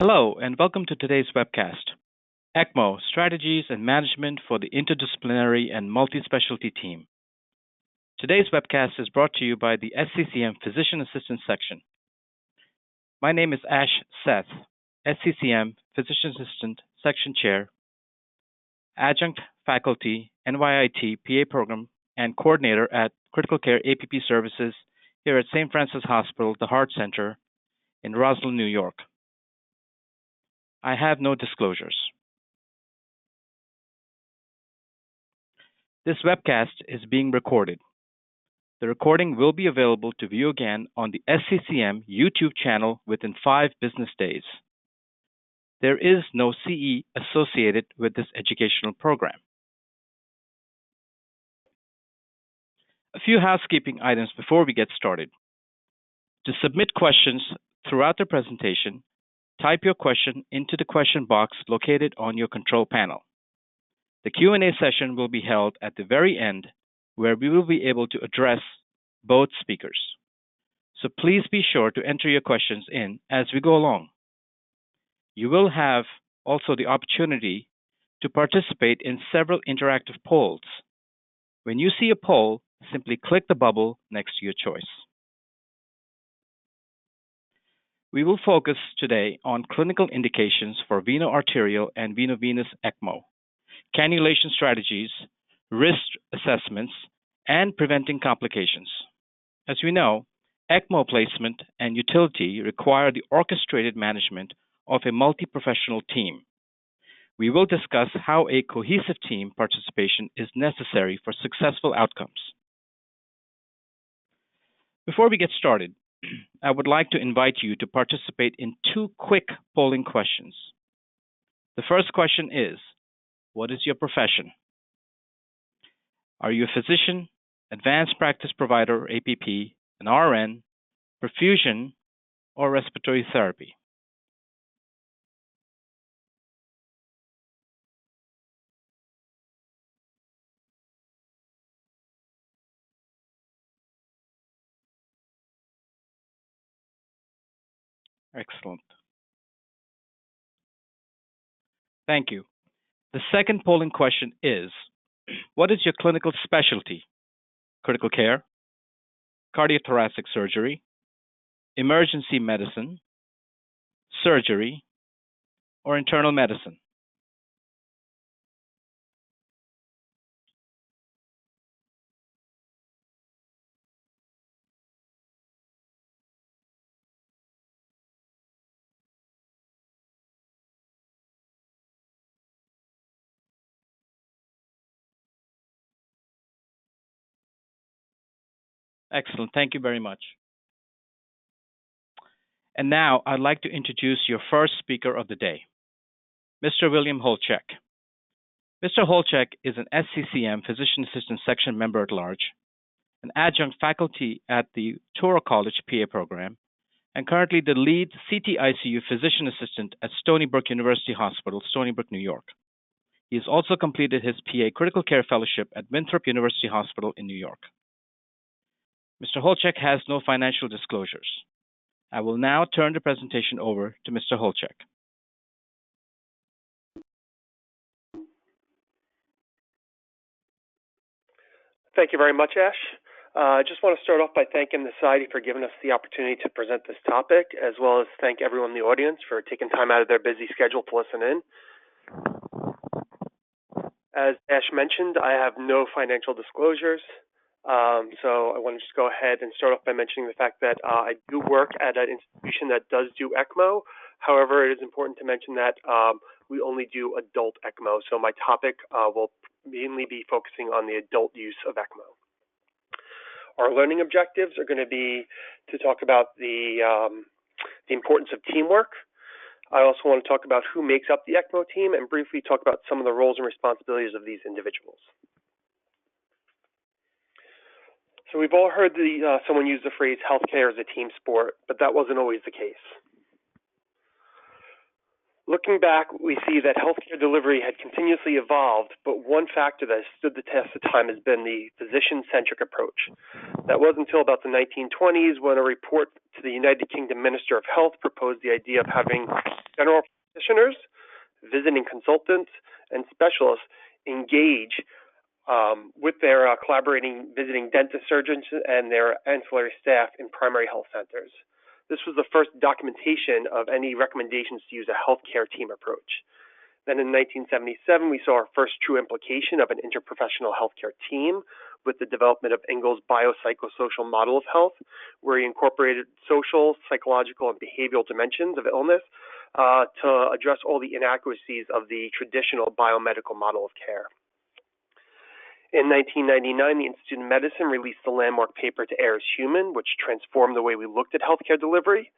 Hello, and welcome to today's webcast, ECMO Strategies and Management for the Interdisciplinary and Multispecialty Team. Today's webcast is brought to you by the SCCM Physician Assistant Section. My name is Ash Seth, SCCM Physician Assistant Section Chair, Adjunct Faculty, NYIT PA Program, and Coordinator at Critical Care APP Services here at St. Francis Hospital, the Heart Center in Rosslyn, New York. I have no disclosures. This webcast is being recorded. The recording will be available to view again on the SCCM YouTube channel within 5 business days. There is no CE associated with this educational program. A few housekeeping items before we get started. To submit questions throughout the presentation, type your question into the question box located on your control panel. The Q&A session will be held at the very end, where we will be able to address both speakers. So please be sure to enter your questions in as we go along. You will have also the opportunity to participate in several interactive polls. When you see a poll, simply click the bubble next to your choice. We will focus today on clinical indications for Veno-Arterial and Veno-Venous ECMO, cannulation strategies, risk assessments, and preventing complications. As we know, ECMO placement and utility require the orchestrated management of a multiprofessional team. We will discuss how a cohesive team participation is necessary for successful outcomes. Before we get started, I would like to invite you to participate in 2 quick polling questions. The first question is, what is your profession? Are you a physician, advanced practice provider, APP, an RN, perfusion, or respiratory therapy? Excellent. Thank you. The second polling question is, what is your clinical specialty? Critical care, cardiothoracic surgery, emergency medicine, surgery, or internal medicine? Excellent. Thank you very much. And now I'd like to introduce your first speaker of the day, Mr. William Holchek. Mr. Holchek is an SCCM Physician Assistant Section Member at Large, an adjunct faculty at the Touro College PA program, and currently the lead CT-ICU Physician Assistant at Stony Brook University Hospital, Stony Brook, New York. He has also completed his PA Critical Care Fellowship at Winthrop University Hospital in New York. Mr. Holchek has no financial disclosures. I will now turn the presentation over to Mr. Holchek. Thank you very much, Ash. I just want to start off by thanking the Society for giving us the opportunity to present this topic, as well as thank everyone in the audience for taking time out of their busy schedule to listen in. As Ash mentioned, I have no financial disclosures. So I want to just go ahead and start off by mentioning the fact that I do work at an institution that does do ECMO. However, it is important to mention that we only do adult ECMO. So my topic will mainly be focusing on the adult use of ECMO. Our learning objectives are going to be to talk about the importance of teamwork. I also want to talk about who makes up the ECMO team and briefly talk about some of the roles and responsibilities of these individuals. So we've all heard someone use the phrase healthcare is a team sport, but that wasn't always the case. Looking back, we see that healthcare delivery had continuously evolved, but one factor that has stood the test of time has been the physician-centric approach. That wasn't until about the 1920s when a report to the United Kingdom Minister of Health proposed the idea of having general practitioners, visiting consultants, and specialists engage with their collaborating visiting dentist surgeons and their ancillary staff in primary health centers. This was the first documentation of any recommendations to use a healthcare team approach. Then in 1977, we saw our first true implication of an interprofessional healthcare team with the development of Engel's biopsychosocial model of health, where he incorporated social, psychological, and behavioral dimensions of illness to address all the inadequacies of the traditional biomedical model of care. In 1999, the Institute of Medicine released the landmark paper To Err is Human, which transformed the way we looked at healthcare delivery.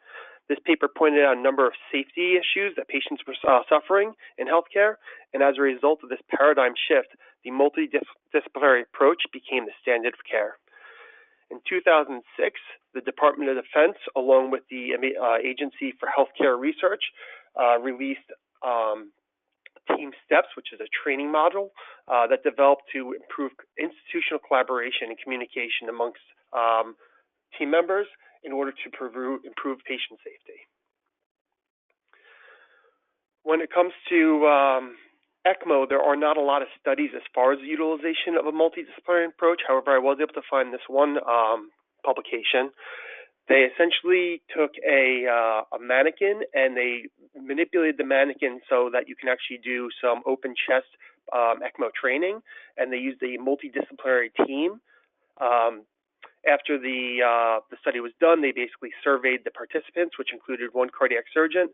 This paper pointed out a number of safety issues that patients were suffering in healthcare, and as a result of this paradigm shift, the multidisciplinary approach became the standard of care. In 2006, the Department of Defense, along with the Agency for Healthcare Research, released Team Steps, which is a training model that developed to improve institutional collaboration and communication amongst team members in order to improve patient safety. When it comes to ECMO, there are not a lot of studies as far as the utilization of a multidisciplinary approach. However, I was able to find this one publication. They essentially took a mannequin and they manipulated the mannequin so that you can actually do some open chest ECMO training, and they used a multidisciplinary team. After the study was done, they basically surveyed the participants, which included one cardiac surgeon,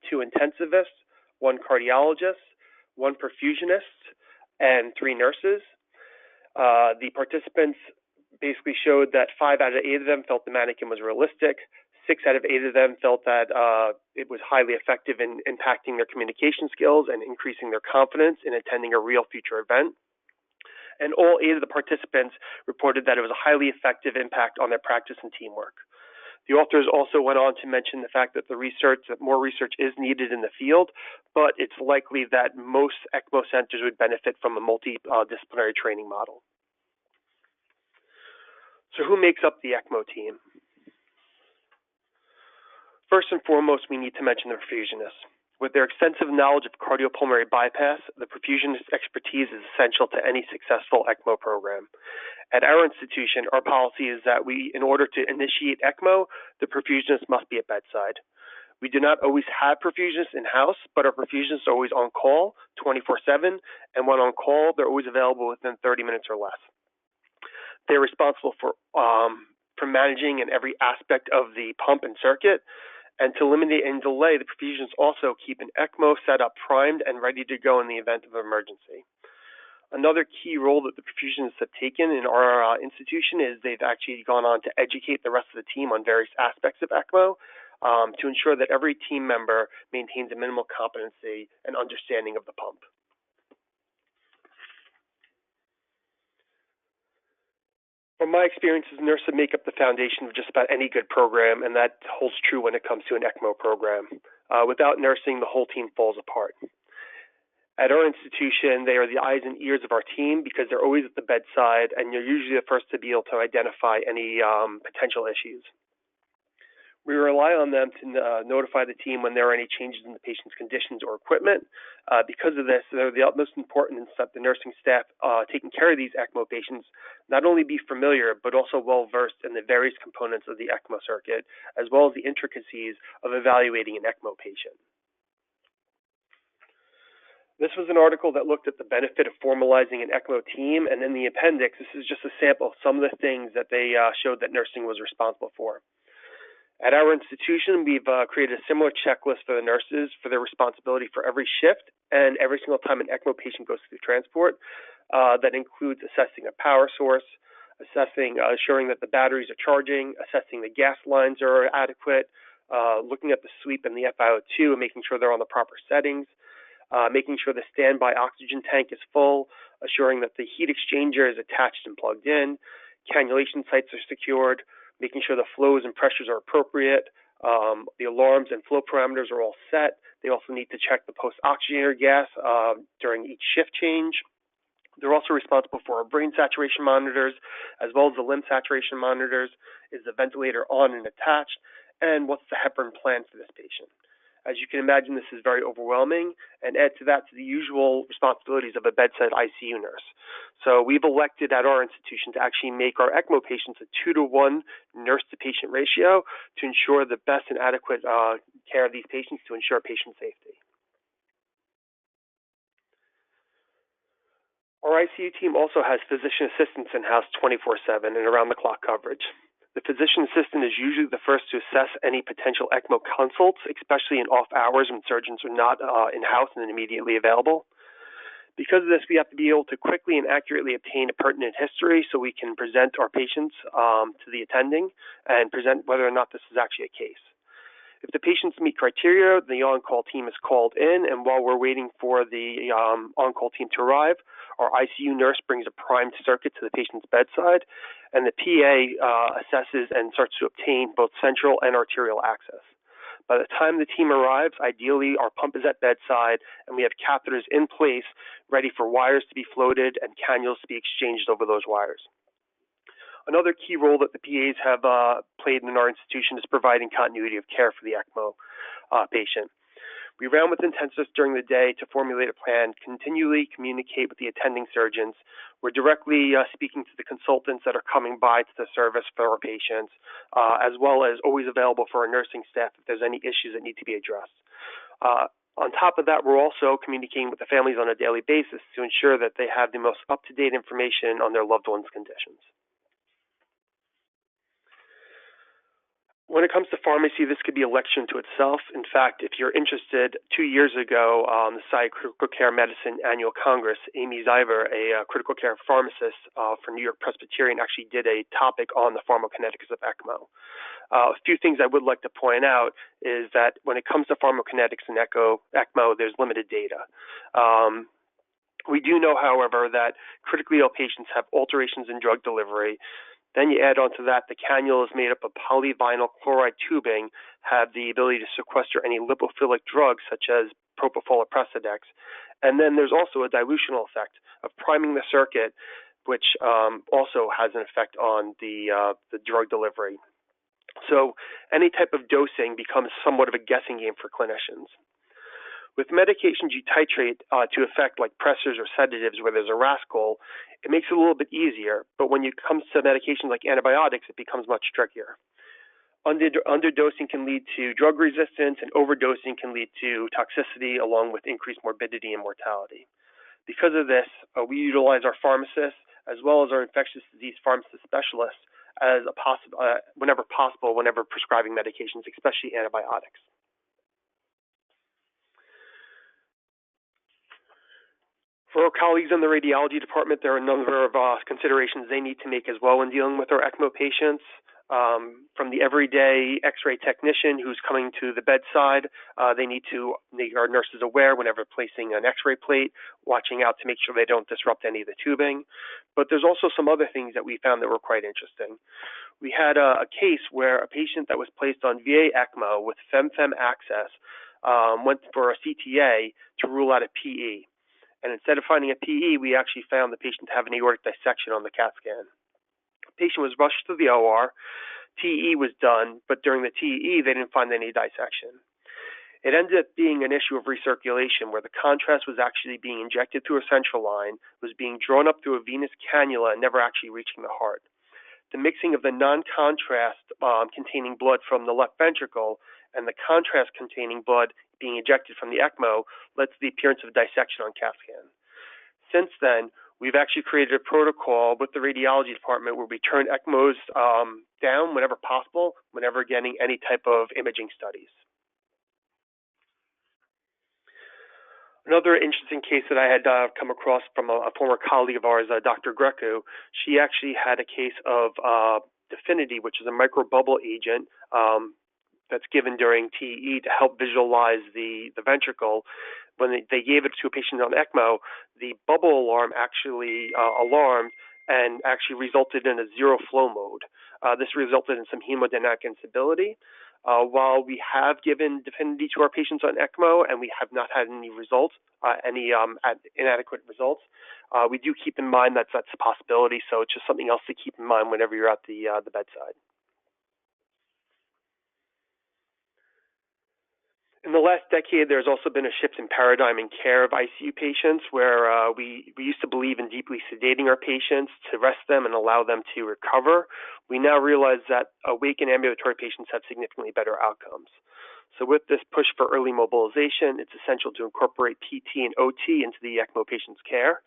2 intensivists, 1 cardiologist, 1 perfusionist, and 3 nurses. The participants basically showed that 5 out of 8 of them felt the mannequin was realistic. 6 out of 8 of them felt that it was highly effective in impacting their communication skills and increasing their confidence in attending a real future event. And all 8 of the participants reported that it was a highly effective impact on their practice and teamwork. The authors also went on to mention the fact that more research is needed in the field, but it's likely that most ECMO centers would benefit from a multidisciplinary training model. So who makes up the ECMO team? First and foremost, we need to mention the perfusionist. With their extensive knowledge of cardiopulmonary bypass, the perfusionist expertise is essential to any successful ECMO program. At our institution, our policy is that in order to initiate ECMO, the perfusionist must be at bedside. We do not always have perfusionists in-house, but our perfusionists are always on call 24/7, and when on call, they're always available within 30 minutes or less. They're responsible for managing in every aspect of the pump and circuit, and to eliminate any delay, the perfusionists also keep an ECMO set up primed and ready to go in the event of an emergency. Another key role that the perfusionists have taken in our institution is they've actually gone on to educate the rest of the team on various aspects of ECMO to ensure that every team member maintains a minimal competency and understanding of the pump. From my experiences, nurses make up the foundation of just about any good program, and that holds true when it comes to an ECMO program. Without nursing, the whole team falls apart. At our institution, they are the eyes and ears of our team because they're always at the bedside, and you're usually the first to be able to identify any potential issues. We rely on them to notify the team when there are any changes in the patient's conditions or equipment. Because of this, they're the utmost importance that the nursing staff taking care of these ECMO patients not only be familiar, but also well-versed in the various components of the ECMO circuit, as well as the intricacies of evaluating an ECMO patient. This was an article that looked at the benefit of formalizing an ECMO team, and in the appendix, this is just a sample of some of the things that they showed that nursing was responsible for. At our institution, we've created a similar checklist for the nurses for their responsibility for every shift and every single time an ECMO patient goes through transport. That includes assessing a power source, assuring that the batteries are charging, assessing the gas lines are adequate, looking at the sweep and the FiO2 and making sure they're on the proper settings, making sure the standby oxygen tank is full, assuring that the heat exchanger is attached and plugged in, cannulation sites are secured, making sure the flows and pressures are appropriate, The alarms and flow parameters are all set. They also need to check the post-oxygenator gas during each shift change. They're also responsible for our brain saturation monitors, as well as the limb saturation monitors. Is the ventilator on and attached? And what's the heparin plan for this patient? As you can imagine, this is very overwhelming, and add to that the usual responsibilities of a bedside ICU nurse. So we've elected at our institution to actually make our ECMO patients a 2-to-1 nurse-to-patient ratio to ensure the best and adequate care of these patients to ensure patient safety. Our ICU team also has physician assistants in-house 24/7 and around-the-clock coverage. The physician assistant is usually the first to assess any potential ECMO consults, especially in off hours when surgeons are not in-house and immediately available. Because of this, we have to be able to quickly and accurately obtain a pertinent history so we can present our patients to the attending and present whether or not this is actually a case. If the patients meet criteria, the on-call team is called in, and while we're waiting for the on-call team to arrive, our ICU nurse brings a primed circuit to the patient's bedside, and the PA assesses and starts to obtain both central and arterial access. By the time the team arrives, ideally our pump is at bedside, and we have catheters in place ready for wires to be floated and cannulas to be exchanged over those wires. Another key role that the PAs have played in our institution is providing continuity of care for the ECMO patient. We round with intensivists during the day to formulate a plan, continually communicate with the attending surgeons. We're directly speaking to the consultants that are coming by to the service for our patients, as well as always available for our nursing staff if there's any issues that need to be addressed. On top of that, we're also communicating with the families on a daily basis to ensure that they have the most up-to-date information on their loved ones' conditions. When it comes to pharmacy, this could be a lecture to itself. In fact, if you're interested, 2 years ago, the Society of Critical Care Medicine Annual Congress, Amy Ziver, a critical care pharmacist for New York Presbyterian, actually did a topic on the pharmacokinetics of ECMO. A few things I would like to point out is that when it comes to pharmacokinetics in ECMO, there's limited data. We do know, however, that critically ill patients have alterations in drug delivery. Then you add on to that the cannula is made up of polyvinyl chloride tubing, have the ability to sequester any lipophilic drugs such as propofol or Precedex. And then there's also a dilutional effect of priming the circuit, which also has an effect on the drug delivery. So any type of dosing becomes somewhat of a guessing game for clinicians. With medications you titrate to effect like pressors or sedatives where there's a RAS goal, it makes it a little bit easier. But when it comes to medications like antibiotics, it becomes much trickier. Underdosing can lead to drug resistance, and overdosing can lead to toxicity along with increased morbidity and mortality. Because of this, we utilize our pharmacists as well as our infectious disease pharmacist specialists as whenever possible, whenever prescribing medications, especially antibiotics. For our colleagues in the radiology department, there are a number of considerations they need to make as well when dealing with our ECMO patients. From the everyday X-ray technician who's coming to the bedside, they need to make our nurses aware whenever placing an X-ray plate, watching out to make sure they don't disrupt any of the tubing. But there's also some other things that we found that were quite interesting. We had a case where a patient that was placed on VA ECMO with FEM-FEM access went for a CTA to rule out a PE. And instead of finding a PE, we actually found the patient to have an aortic dissection on the CAT scan. The patient was rushed to the OR. TE was done, but during the TE, they didn't find any dissection. It ended up being an issue of recirculation where the contrast was actually being injected through a central line, was being drawn up through a venous cannula, and never actually reaching the heart. The mixing of the non-contrast containing blood from the left ventricle and the contrast containing blood being ejected from the ECMO led to the appearance of dissection on CAT scan. Since then, we've actually created a protocol with the radiology department where we turn ECMOs down whenever possible, whenever getting any type of imaging studies. Another interesting case that I had come across from a former colleague of ours, Dr. Greco, she actually had a case of Definity, which is a microbubble agent that's given during TE to help visualize the ventricle. When they gave it to a patient on ECMO, the bubble alarm actually alarmed and actually resulted in a zero flow mode. This resulted in some hemodynamic instability. While we have given DEFINITY to our patients on ECMO and we have not had any results, inadequate results, we do keep in mind that's a possibility. So it's just something else to keep in mind whenever you're at the bedside. In the last decade, there's also been a shift in paradigm in care of ICU patients where we used to believe in deeply sedating our patients to rest them and allow them to recover. We now realize that awake and ambulatory patients have significantly better outcomes. So with this push for early mobilization, it's essential to incorporate PT and OT into the ECMO patient's care.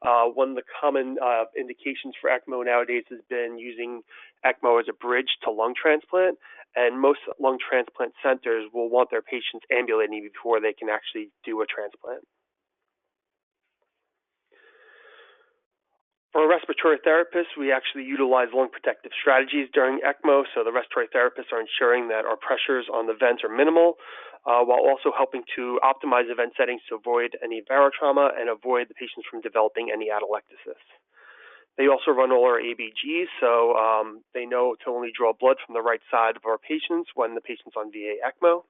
One of the common indications for ECMO nowadays has been using ECMO as a bridge to lung transplant, and most lung transplant centers will want their patients ambulating before they can actually do a transplant. For respiratory therapists, we actually utilize lung protective strategies during ECMO, so the respiratory therapists are ensuring that our pressures on the vents are minimal, while also helping to optimize the vent settings to avoid any barotrauma and avoid the patients from developing any atelectasis. They also run all our ABGs, so they know to only draw blood from the right side of our patients when the patient's on VA ECMO.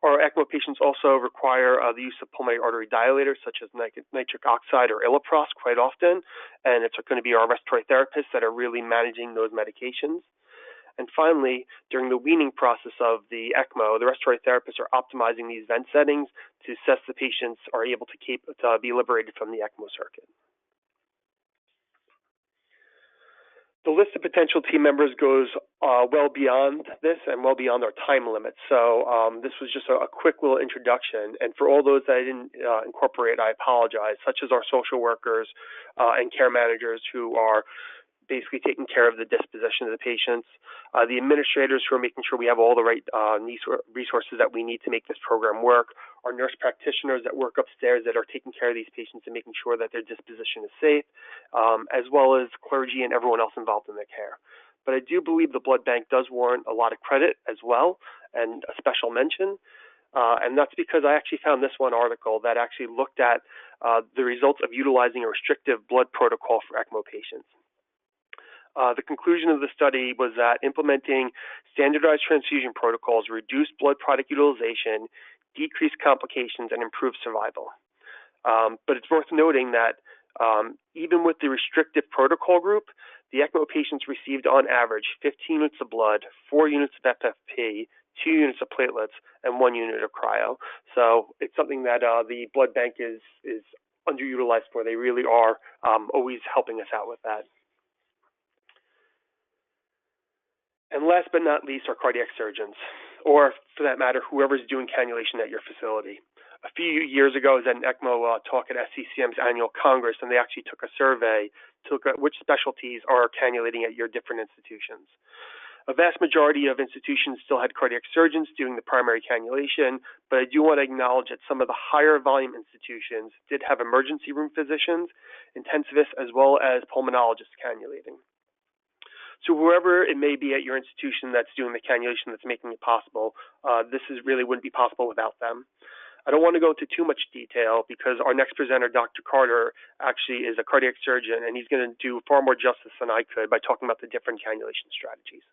Our ECMO patients also require the use of pulmonary artery dilators such as nitric oxide or iloprost quite often, and it's going to be our respiratory therapists that are really managing those medications. And finally, during the weaning process of the ECMO, the respiratory therapists are optimizing these vent settings to assess the patients are able to be liberated from the ECMO circuit. The list of potential team members goes well beyond this and well beyond our time limit. So this was just a quick little introduction. And for all those that I didn't incorporate, I apologize, such as our social workers and care managers who are basically taking care of the disposition of the patients, the administrators who are making sure we have all the right resources that we need to make this program work, our nurse practitioners that work upstairs that are taking care of these patients and making sure that their disposition is safe, as well as clergy and everyone else involved in their care. But I do believe the blood bank does warrant a lot of credit as well and a special mention. And that's because I actually found this one article that actually looked at the results of utilizing a restrictive blood protocol for ECMO patients. The conclusion of the study was that implementing standardized transfusion protocols reduced blood product utilization, decreased complications, and improved survival. But it's worth noting that even with the restrictive protocol group, the ECMO patients received on average 15 units of blood, 4 units of FFP, 2 units of platelets, and 1 unit of cryo. So it's something that the blood bank is underutilized for. They really are always helping us out with that. And last but not least are cardiac surgeons, or for that matter, whoever's doing cannulation at your facility. A few years ago, I was at an ECMO talk at SCCM's annual Congress, and they actually took a survey to look at which specialties are cannulating at your different institutions. A vast majority of institutions still had cardiac surgeons doing the primary cannulation, but I do want to acknowledge that some of the higher volume institutions did have emergency room physicians, intensivists, as well as pulmonologists cannulating. So whoever it may be at your institution that's doing the cannulation that's making it possible, this really wouldn't be possible without them. I don't want to go into too much detail because our next presenter, Dr. Carter, actually is a cardiac surgeon, and he's going to do far more justice than I could by talking about the different cannulation strategies.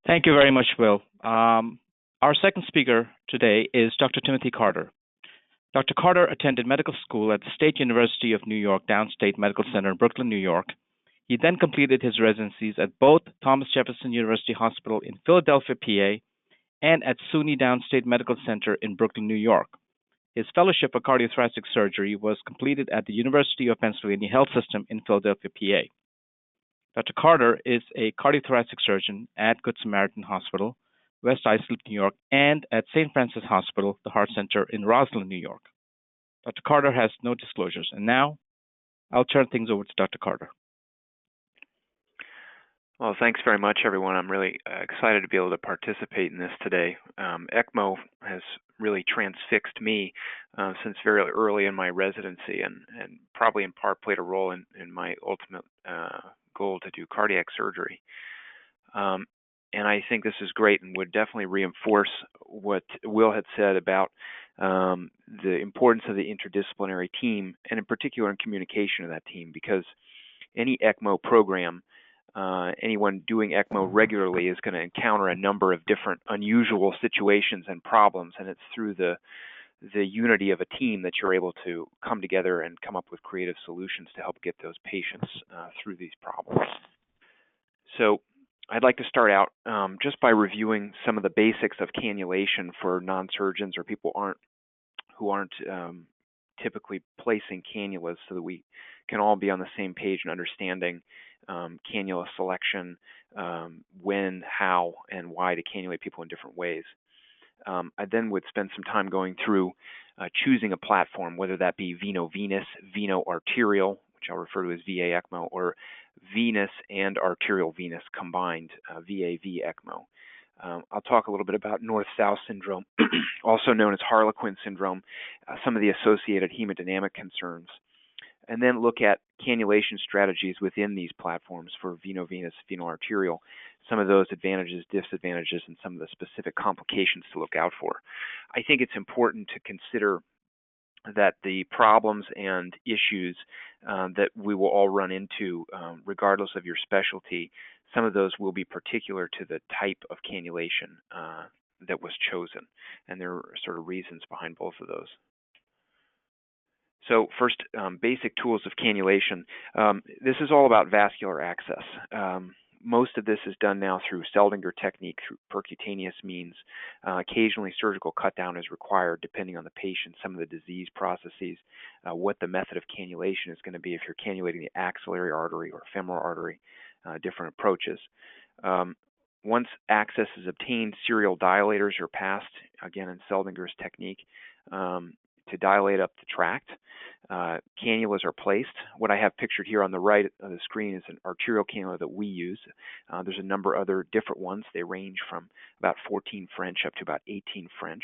Thank you very much, Will. Our second speaker today is Dr. Timothy Carter. Dr. Carter attended medical school at the State University of New York Downstate Medical Center in Brooklyn, New York. He then completed his residencies at both Thomas Jefferson University Hospital in Philadelphia, PA, and at SUNY Downstate Medical Center in Brooklyn, New York. His fellowship of cardiothoracic surgery was completed at the University of Pennsylvania Health System in Philadelphia, PA. Dr. Carter is a cardiothoracic surgeon at Good Samaritan Hospital, West Islip, New York, and at St. Francis Hospital, the Heart Center in Roslyn, New York. Dr. Carter has no disclosures. And now I'll turn things over to Dr. Carter. Well, thanks very much, everyone. I'm really excited to be able to participate in this today. ECMO has really transfixed me since very early in my residency, and probably in part played a role in my ultimate goal to do cardiac surgery. And I think this is great and would definitely reinforce what Will had said about the importance of the interdisciplinary team, and in particular in communication of that team, because any ECMO program, anyone doing ECMO regularly is going to encounter a number of different unusual situations and problems, and it's through the unity of a team that you're able to come together and come up with creative solutions to help get those patients through these problems. So I'd like to start out just by reviewing some of the basics of cannulation for non-surgeons or people who aren't typically placing cannulas, so that we can all be on the same page in understanding cannula selection, when, how, and why to cannulate people in different ways. I then would spend some time going through choosing a platform, whether that be Veno-Venous, Veno-Arterial, which I'll refer to as VA ECMO, or venous and arterial venous combined, VAV ECMO. I'll talk a little bit about north-south syndrome, also known as Harlequin syndrome, some of the associated hemodynamic concerns, and then look at cannulation strategies within these platforms for Veno-Venous, Veno-Arterial, some of those advantages, disadvantages, and some of the specific complications to look out for. I think it's important to consider that the problems and issues that we will all run into, regardless of your specialty, some of those will be particular to the type of cannulation that was chosen, and there are sort of reasons behind both of those. So first, basic tools of cannulation. This is all about vascular access. Most of this is done now through Seldinger technique, through percutaneous means. Occasionally surgical cut down is required depending on the patient, some of the disease processes, what the method of cannulation is going to be if you're cannulating the axillary artery or femoral artery, different approaches. Once access is obtained, serial dilators are passed, again in Seldinger's technique, to dilate up the tract. Cannulas are placed. What I have pictured here on the right of the screen is an arterial cannula that we use. There's a number of other different ones. They range from about 14 French up to about 18 French.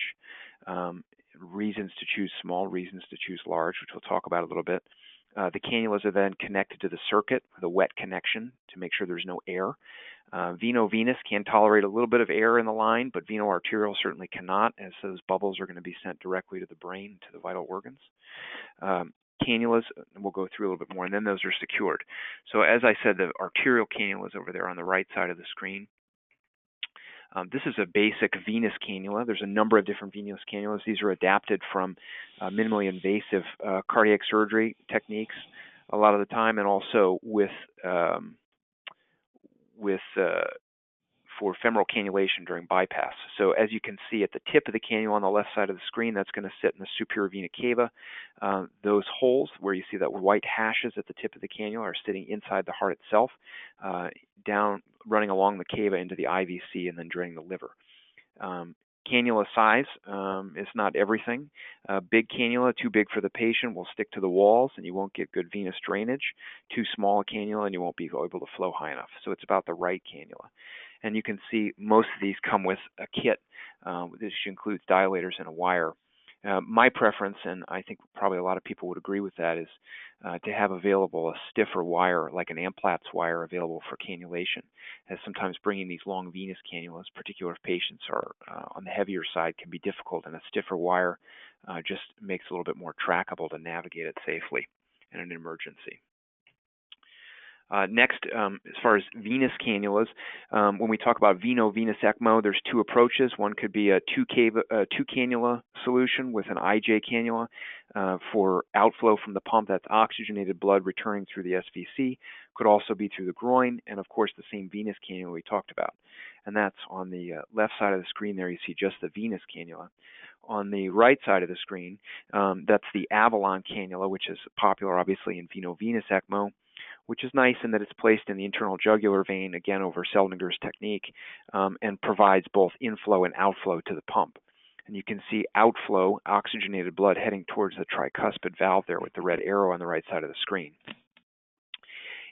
Reasons to choose small, reasons to choose large, which we'll talk about a little bit. The cannulas are then connected to the circuit, the wet connection, to make sure there's no air. Veno-Venous can tolerate a little bit of air in the line, but Veno-Arterial certainly cannot, as those bubbles are going to be sent directly to the brain, to the vital organs. Cannulas, we'll go through a little bit more, and then those are secured. So as I said, the arterial cannulas over there on the right side of the screen. This is a basic venous cannula. There's a number of different venous cannulas. These are adapted from minimally invasive cardiac surgery techniques a lot of the time, and also for femoral cannulation during bypass. So as you can see at the tip of the cannula on the left side of the screen, that's going to sit in the superior vena cava. Those holes where you see that white hashes at the tip of the cannula are sitting inside the heart itself, down running along the cava into the IVC and then draining the liver. Cannula size is not everything. Big cannula, too big for the patient, will stick to the walls and you won't get good venous drainage. Too small a cannula and you won't be able to flow high enough. So it's about the right cannula. And you can see most of these come with a kit, which includes dilators and a wire. My preference, and I think probably a lot of people would agree with that, is to have available a stiffer wire, like an Amplatz wire, available for cannulation, as sometimes bringing these long venous cannulas, particularly if patients are on the heavier side, can be difficult, and a stiffer wire just makes it a little bit more trackable to navigate it safely in an emergency. Next, as far as venous cannulas, when we talk about Veno-Venous ECMO, there's two approaches. One could be a two cannula solution with an IJ cannula for outflow from the pump. That's oxygenated blood returning through the SVC. Could also be through the groin, and of course the same venous cannula we talked about. And that's on the left side of the screen there. You see just the venous cannula. On the right side of the screen, that's the Avalon cannula, which is popular obviously in Veno-Venous ECMO, which is nice in that it's placed in the internal jugular vein, again over Seldinger's technique, and provides both inflow and outflow to the pump. And you can see outflow, oxygenated blood heading towards the tricuspid valve there with the red arrow on the right side of the screen.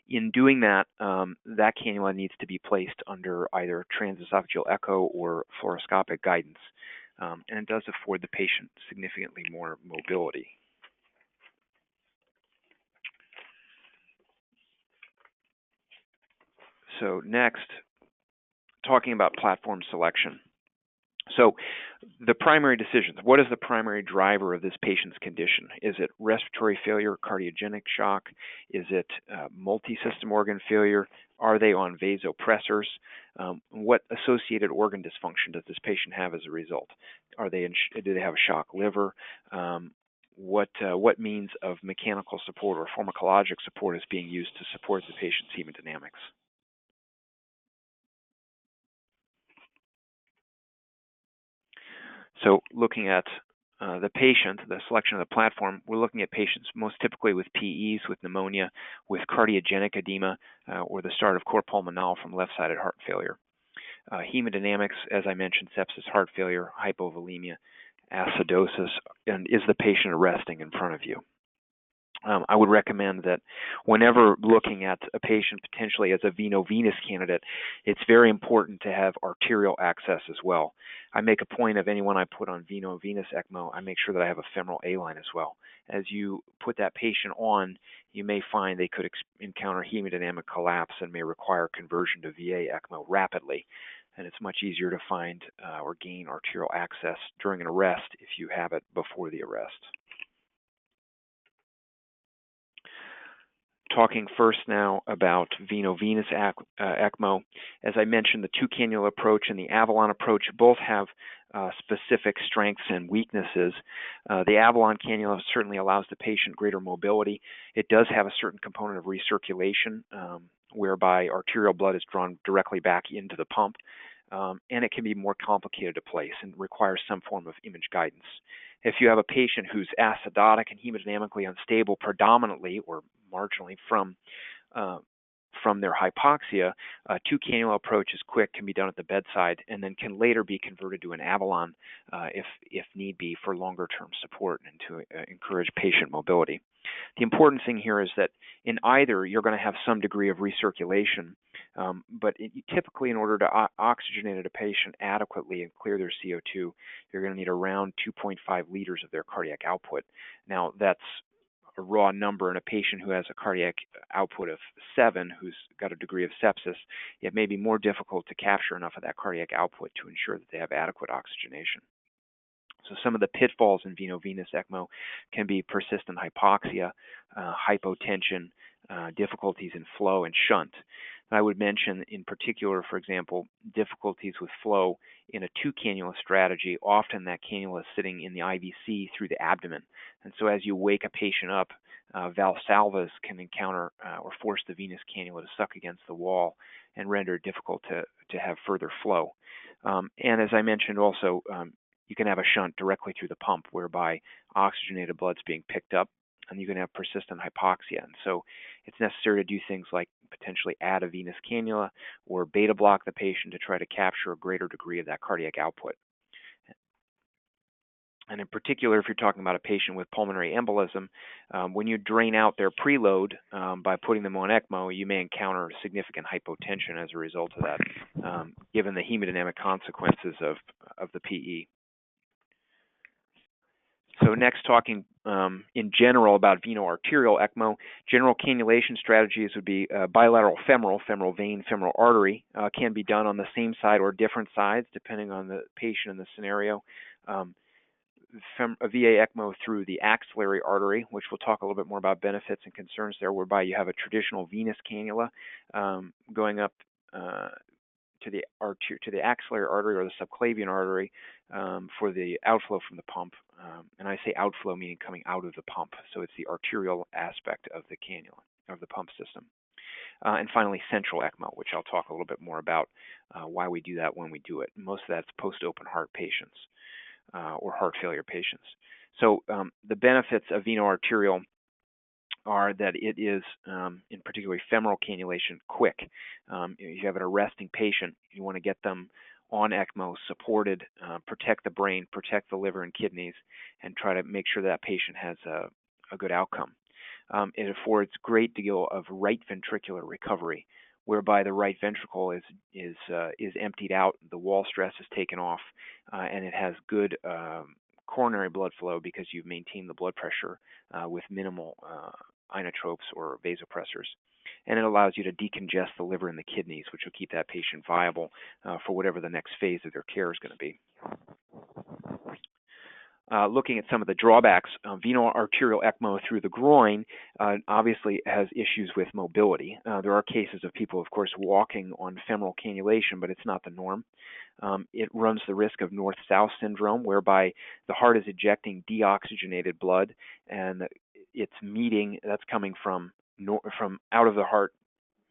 In doing that, that cannula needs to be placed under either transesophageal echo or fluoroscopic guidance. and it does afford the patient significantly more mobility. So next, talking about platform selection. So the primary decisions, what is the primary driver of this patient's condition? Is it respiratory failure, cardiogenic shock? Is it multi-system organ failure? Are they on vasopressors? What associated organ dysfunction does this patient have as a result? Do they have a shock liver? What means of mechanical support or pharmacologic support is being used to support the patient's hemodynamics? So looking at the patient, the selection of the platform, we're looking at patients most typically with PEs, with pneumonia, with cardiogenic edema, or the start of cor pulmonale from left-sided heart failure. Hemodynamics, as I mentioned, sepsis, heart failure, hypovolemia, acidosis, and is the patient arresting in front of you? I would recommend that whenever looking at a patient potentially as a veno-venous candidate, it's very important to have arterial access as well. I make a point of anyone I put on veno-venous ECMO, I make sure that I have a femoral A-line as well. As you put that patient on, you may find they could encounter hemodynamic collapse and may require conversion to VA ECMO rapidly. And it's much easier to find or gain arterial access during an arrest if you have it before the arrest. Talking first now about veno-venous ECMO. As I mentioned, the two-cannula approach and the Avalon approach both have specific strengths and weaknesses. The Avalon cannula certainly allows the patient greater mobility. It does have a certain component of recirculation, whereby arterial blood is drawn directly back into the pump, and it can be more complicated to place and requires some form of image guidance. If you have a patient who's acidotic and hemodynamically unstable predominantly or marginally from their hypoxia, a two-cannula approach is quick, can be done at the bedside, and then can later be converted to an Avalon if need be for longer-term support and to encourage patient mobility. The important thing here is that in either, you're going to have some degree of recirculation, but typically in order to oxygenate a patient adequately and clear their CO2, you're going to need around 2.5 liters of their cardiac output. Now, that's a raw number in a patient who has a cardiac output of 7, who's got a degree of sepsis. It may be more difficult to capture enough of that cardiac output to ensure that they have adequate oxygenation. So some of the pitfalls in veno-venous ECMO can be persistent hypoxia, hypotension, difficulties in flow, and shunt. And I would mention in particular, for example, difficulties with flow in a two-cannula strategy. Often that cannula is sitting in the IVC through the abdomen. And so as you wake a patient up, valsalvas can encounter or force the venous cannula to suck against the wall and render it difficult to have further flow. And as I mentioned also, you can have a shunt directly through the pump whereby oxygenated blood's being picked up, and you can have persistent hypoxia. And so it's necessary to do things like potentially add a venous cannula or beta block the patient to try to capture a greater degree of that cardiac output. And in particular, if you're talking about a patient with pulmonary embolism, when you drain out their preload by putting them on ECMO, you may encounter significant hypotension as a result of that, given the hemodynamic consequences of the PE. So next, talking in general about veno-arterial ECMO, general cannulation strategies would be bilateral femoral vein, femoral artery, can be done on the same side or different sides depending on the patient and the scenario. A VA ECMO through the axillary artery, which we'll talk a little bit more about benefits and concerns there, whereby you have a traditional venous cannula going up to the axillary artery or the subclavian artery for the outflow from the pump. And I say outflow meaning coming out of the pump. So it's the arterial aspect of the cannula, of the pump system. And finally, central ECMO, which I'll talk a little bit more about why we do that when we do it. Most of that's post-open heart patients or heart failure patients. So the benefits of veno-arterial are that it is, in particular, femoral cannulation, quick. If you have an arresting patient, you want to get them on ECMO, supported, protect the brain, protect the liver and kidneys, and try to make sure that patient has a good outcome. It affords great deal of right ventricular recovery, whereby the right ventricle is emptied out, the wall stress is taken off, and it has good coronary blood flow because you've maintained the blood pressure with minimal inotropes or vasopressors. And it allows you to decongest the liver and the kidneys, which will keep that patient viable for whatever the next phase of their care is going to be. Looking at some of the drawbacks, Veno-Arterial ECMO through the groin obviously has issues with mobility. There are cases of people, of course, walking on femoral cannulation, but it's not the norm. It runs the risk of north-south syndrome, whereby the heart is ejecting deoxygenated blood, and it's meeting, that's coming from out of the heart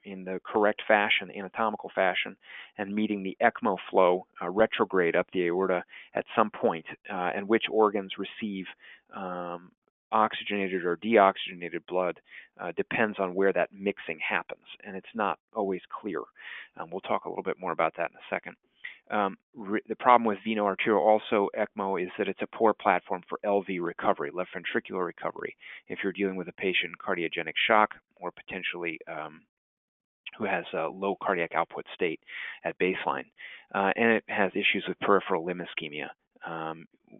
in the correct fashion, anatomical fashion, and meeting the ECMO flow retrograde up the aorta at some point, and which organs receive oxygenated or deoxygenated blood depends on where that mixing happens, and it's not always clear. We'll talk a little bit more about that in a second. The problem with Veno-Arterial also ECMO is that it's a poor platform for LV recovery, left ventricular recovery, if you're dealing with a patient in cardiogenic shock or potentially who has a low cardiac output state at baseline. And it has issues with peripheral limb ischemia.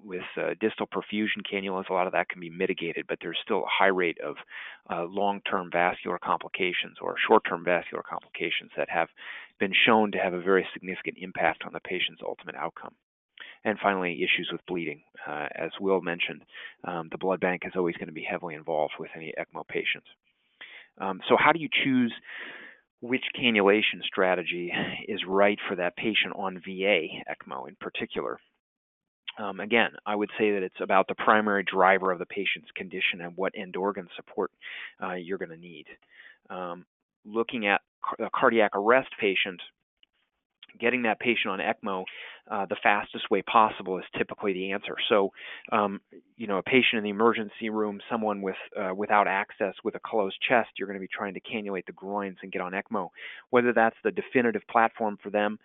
With distal perfusion cannulas, a lot of that can be mitigated, but there's still a high rate of long-term vascular complications or short-term vascular complications that have been shown to have a very significant impact on the patient's ultimate outcome. And finally, issues with bleeding. As Will mentioned, the blood bank is always going to be heavily involved with any ECMO patients. So how do you choose which cannulation strategy is right for that patient on VA ECMO in particular? Again, I would say that it's about the primary driver of the patient's condition and what end organ support you're going to need. Looking at a cardiac arrest patient, getting that patient on ECMO the fastest way possible is typically the answer. So, a patient in the emergency room, someone without access with a closed chest, you're going to be trying to cannulate the groins and get on ECMO. Whether that's the definitive platform for them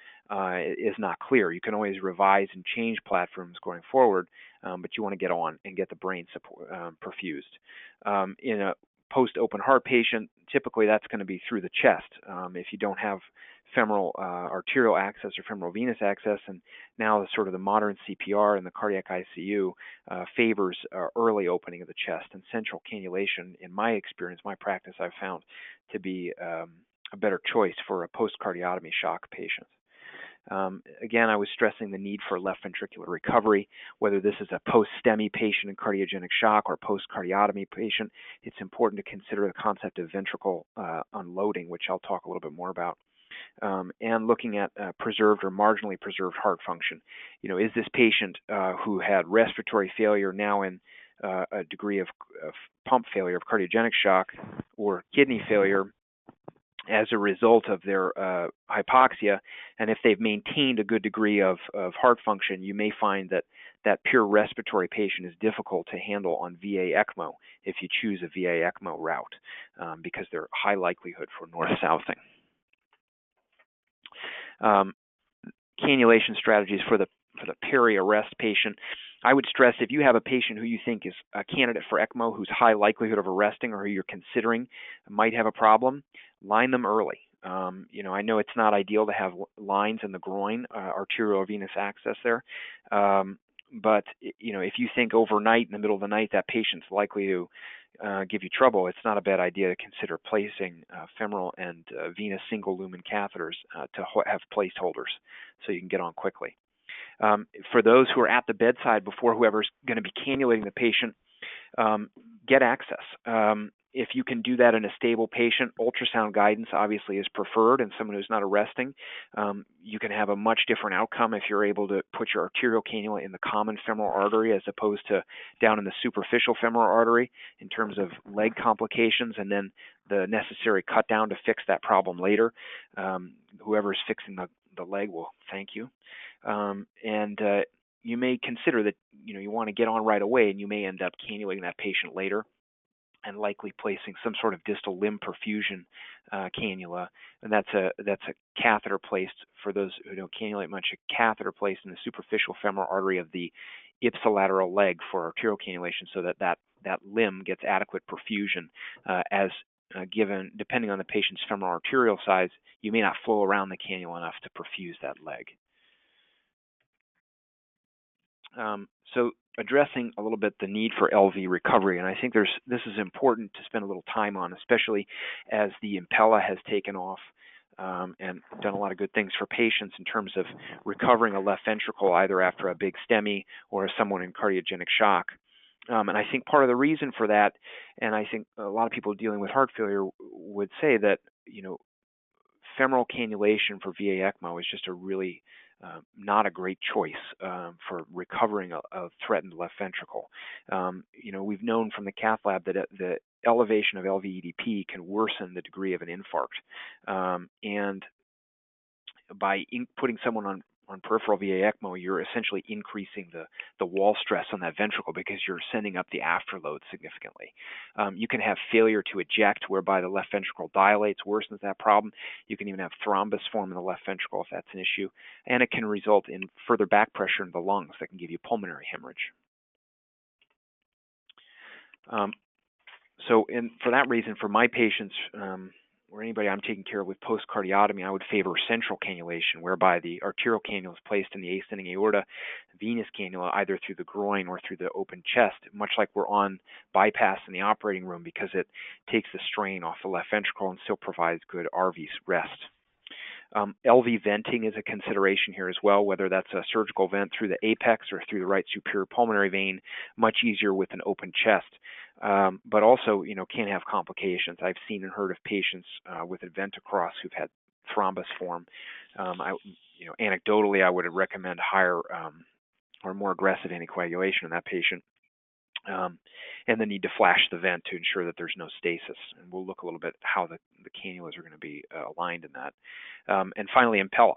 is not clear. You can always revise and change platforms going forward, but you want to get on and get the brain support, perfused. In a post-open heart patient, typically that's going to be through the chest. If you don't have femoral arterial access or femoral venous access, and now sort of the modern CPR and the cardiac ICU favors early opening of the chest, and central cannulation, in my experience, my practice, I've found to be a better choice for a post-cardiotomy shock patient. Again, I was stressing the need for left ventricular recovery. Whether this is a post-STEMI patient in cardiogenic shock or post-cardiotomy patient, it's important to consider the concept of ventricle unloading, which I'll talk a little bit more about. And looking at preserved or marginally preserved heart function. Is this patient who had respiratory failure now in a degree of pump failure, of cardiogenic shock, or kidney failure as a result of their hypoxia? And if they've maintained a good degree of heart function, you may find that pure respiratory patient is difficult to handle on VA ECMO if you choose a VA ECMO route, because they're high likelihood for north-southing. Cannulation strategies for the peri-arrest patient. I would stress, if you have a patient who you think is a candidate for ECMO, who's high likelihood of arresting, or who you're considering might have a problem, line them early. I know it's not ideal to have lines in the groin, arterial or venous access there, but if you think overnight in the middle of the night that patient's likely to give you trouble, it's not a bad idea to consider placing femoral and venous single lumen catheters to have placeholders so you can get on quickly. For those who are at the bedside before whoever's going to be cannulating the patient, get access. If you can do that in a stable patient, ultrasound guidance obviously is preferred, and someone who's not arresting. You can have a much different outcome if you're able to put your arterial cannula in the common femoral artery as opposed to down in the superficial femoral artery in terms of leg complications, and then the necessary cut down to fix that problem later. Whoever's fixing the leg will thank you. You may consider that you want to get on right away, and you may end up cannulating that patient later, and likely placing some sort of distal limb perfusion cannula, and that's a catheter placed, for those who don't cannulate much, a catheter placed in the superficial femoral artery of the ipsilateral leg for arterial cannulation, so that limb gets adequate perfusion as given, depending on the patient's femoral arterial size, you may not flow around the cannula enough to perfuse that leg. So addressing a little bit the need for LV recovery, and I think this is important to spend a little time on, especially as the Impella has taken off and done a lot of good things for patients in terms of recovering a left ventricle either after a big STEMI or as someone in cardiogenic shock. And I think part of the reason for that, and I think a lot of people dealing with heart failure would say that, femoral cannulation for VA ECMO is just a really not a great choice for recovering a threatened left ventricle. We've known from the cath lab that the elevation of LV-EDP can worsen the degree of an infarct. And by putting someone on peripheral VA ECMO, you're essentially increasing the wall stress on that ventricle because you're sending up the afterload significantly. You can have failure to eject, whereby the left ventricle dilates, worsens that problem. You can even have thrombus form in the left ventricle if that's an issue. And it can result in further back pressure in the lungs that can give you pulmonary hemorrhage. For that reason, for my patients, or anybody I'm taking care of with post-cardiotomy, I would favor central cannulation, whereby the arterial cannula is placed in the ascending aorta, venous cannula either through the groin or through the open chest, much like we're on bypass in the operating room, because it takes the strain off the left ventricle and still provides good RV rest. LV venting is a consideration here as well, whether that's a surgical vent through the apex or through the right superior pulmonary vein, much easier with an open chest. But also, can have complications. I've seen and heard of patients with a vent across who've had thrombus form. Anecdotally, I would recommend higher or more aggressive anticoagulation in that patient. And the need to flash the vent to ensure that there's no stasis. And we'll look a little bit at how the cannulas are going to be aligned in that. And finally, Impella.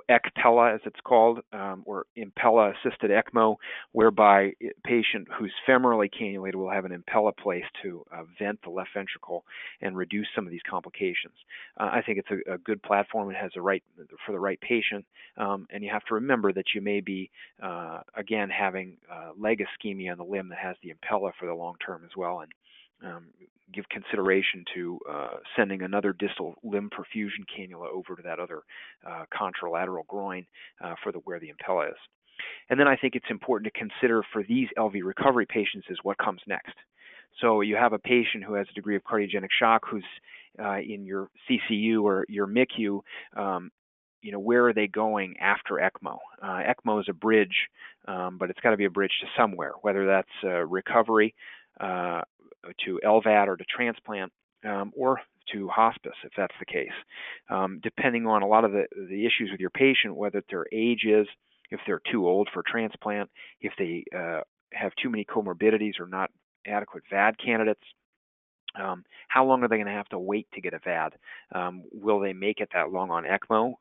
ECPella, as it's called, or Impella-assisted ECMO, whereby a patient who's femorally cannulated will have an Impella placed to vent the left ventricle and reduce some of these complications. I think it's a good platform. It has for the right patient, and you have to remember that you may be, again, having leg ischemia in the limb that has the Impella for the long term as well, and give consideration to sending another distal limb perfusion cannula over to that other contralateral groin where the Impella is. And then I think it's important to consider for these LV recovery patients is what comes next. So you have a patient who has a degree of cardiogenic shock who's in your CCU or your MICU. Where are they going after ECMO? ECMO is a bridge, but it's got to be a bridge to somewhere, whether that's recovery, to LVAD or to transplant, or to hospice, if that's the case. Depending on a lot of the issues with your patient, whether their age is, if they're too old for transplant, if they have too many comorbidities or not adequate VAD candidates, how long are they going to have to wait to get a VAD? Will they make it that long on ECMO?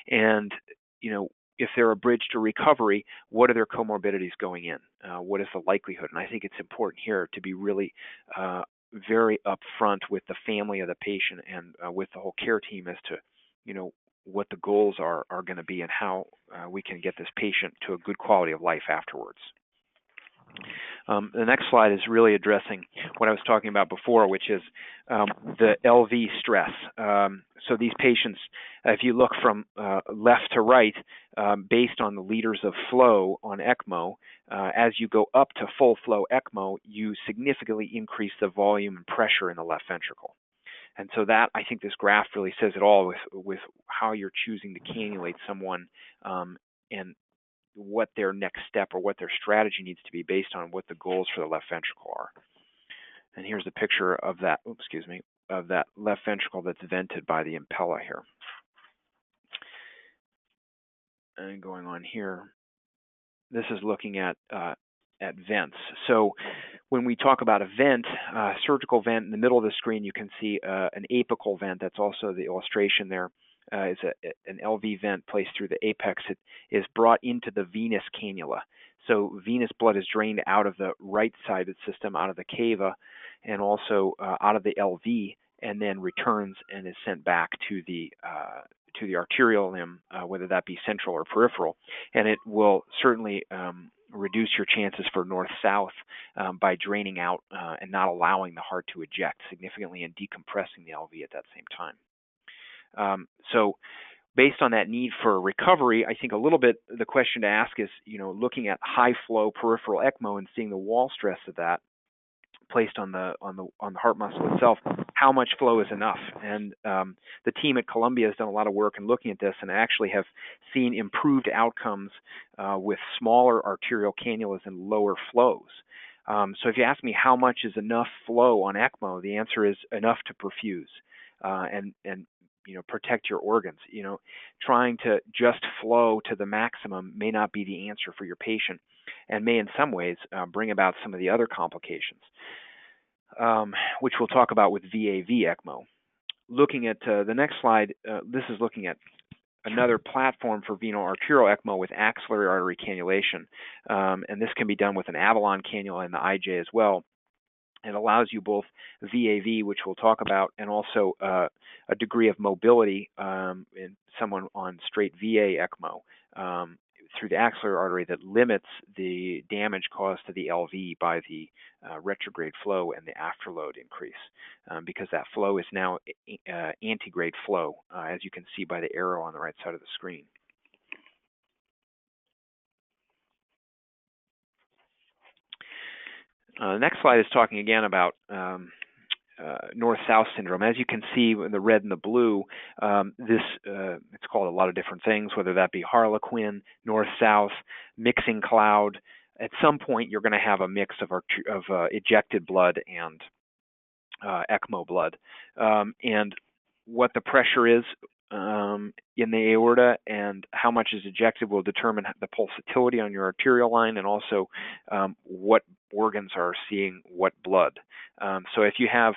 And if they're a bridge to recovery, what are their comorbidities going in? What is the likelihood? And I think it's important here to be really very upfront with the family of the patient and with the whole care team as to, what the goals are going to be and how we can get this patient to a good quality of life afterwards. The next slide is really addressing what I was talking about before, which is the LV stress. So these patients, if you look from left to right, based on the liters of flow on ECMO, as you go up to full flow ECMO, you significantly increase the volume and pressure in the left ventricle. And so that, I think this graph really says it all with how you're choosing to cannulate someone and what their next step or what their strategy needs to be based on what the goals for the left ventricle are. And here's a picture of that, of that left ventricle that's vented by the Impella here. And going on here, this is looking at vents. So when we talk about a vent, surgical vent, in the middle of the screen you can see an apical vent. That's also the illustration there. Is an LV vent placed through the apex. It is brought into the venous cannula. So venous blood is drained out of the right side of the system, out of the cava, and also out of the LV, and then returns and is sent back to the arterial limb, whether that be central or peripheral. And it will certainly reduce your chances for north-south by draining out and not allowing the heart to eject significantly and decompressing the LV at that same time. So based on that need for recovery, I think a little bit the question to ask is, looking at high flow peripheral ECMO and seeing the wall stress of that placed on the heart muscle itself, how much flow is enough? And the team at Columbia has done a lot of work in looking at this and actually have seen improved outcomes with smaller arterial cannulas and lower flows. So if you ask me how much is enough flow on ECMO, the answer is enough to perfuse and protect your organs. Trying to just flow to the maximum may not be the answer for your patient and may in some ways bring about some of the other complications, which we'll talk about with VAV ECMO. Looking at the next slide, this is looking at another platform for veno-arterial ECMO with axillary artery cannulation, and this can be done with an Avalon cannula and the IJ as well. It allows you both VAV, which we'll talk about, and also a degree of mobility in someone on straight VA ECMO through the axillary artery that limits the damage caused to the LV by the retrograde flow and the afterload increase, because that flow is now antegrade flow, as you can see by the arrow on the right side of the screen. The next slide is talking again about north-south syndrome. As you can see in the red and the blue, it's called a lot of different things, whether that be harlequin, north-south, mixing cloud. At some point, you're going to have a mix of ejected blood and ECMO blood. And what the pressure is in the aorta and how much is ejected will determine the pulsatility on your arterial line and also what organs are seeing what blood. So if you have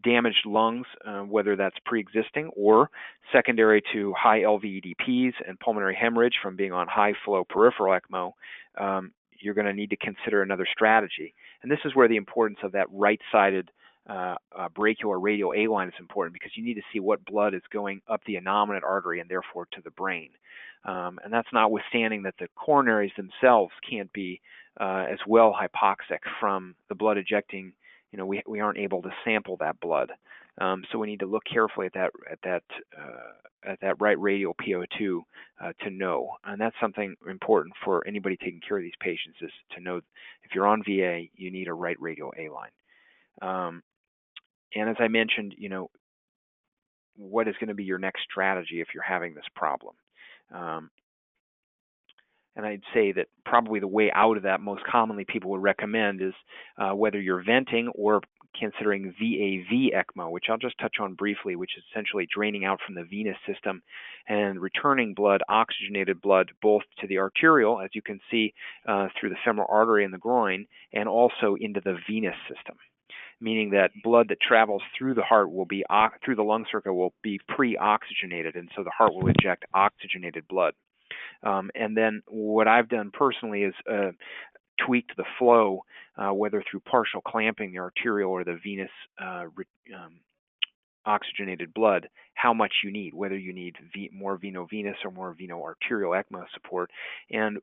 damaged lungs, whether that's pre-existing or secondary to high LVEDPs and pulmonary hemorrhage from being on high flow peripheral ECMO, you're going to need to consider another strategy. And this is where the importance of that right-sided brachial or radial A line is important, because you need to see what blood is going up the innominate artery and therefore to the brain. And that's notwithstanding that the coronaries themselves can't be as well hypoxic from the blood ejecting. We aren't able to sample that blood, so we need to look carefully at that right radial PO2 to know. And that's something important for anybody taking care of these patients, is to know if you're on VA, you need a right radial A line. And as I mentioned, what is going to be your next strategy if you're having this problem? And I'd say that probably the way out of that most commonly people would recommend is whether you're venting or considering VAV ECMO, which I'll just touch on briefly, which is essentially draining out from the venous system and returning blood, oxygenated blood, both to the arterial, as you can see through the femoral artery in the groin, and also into the venous system, meaning that blood that travels through the heart will be through the lung circuit will be pre-oxygenated, and so the heart will eject oxygenated blood. And then what I've done personally is tweaked the flow, whether through partial clamping the arterial or the venous oxygenated blood, how much you need, whether you need more veno-venous or more veno-arterial ECMO support, and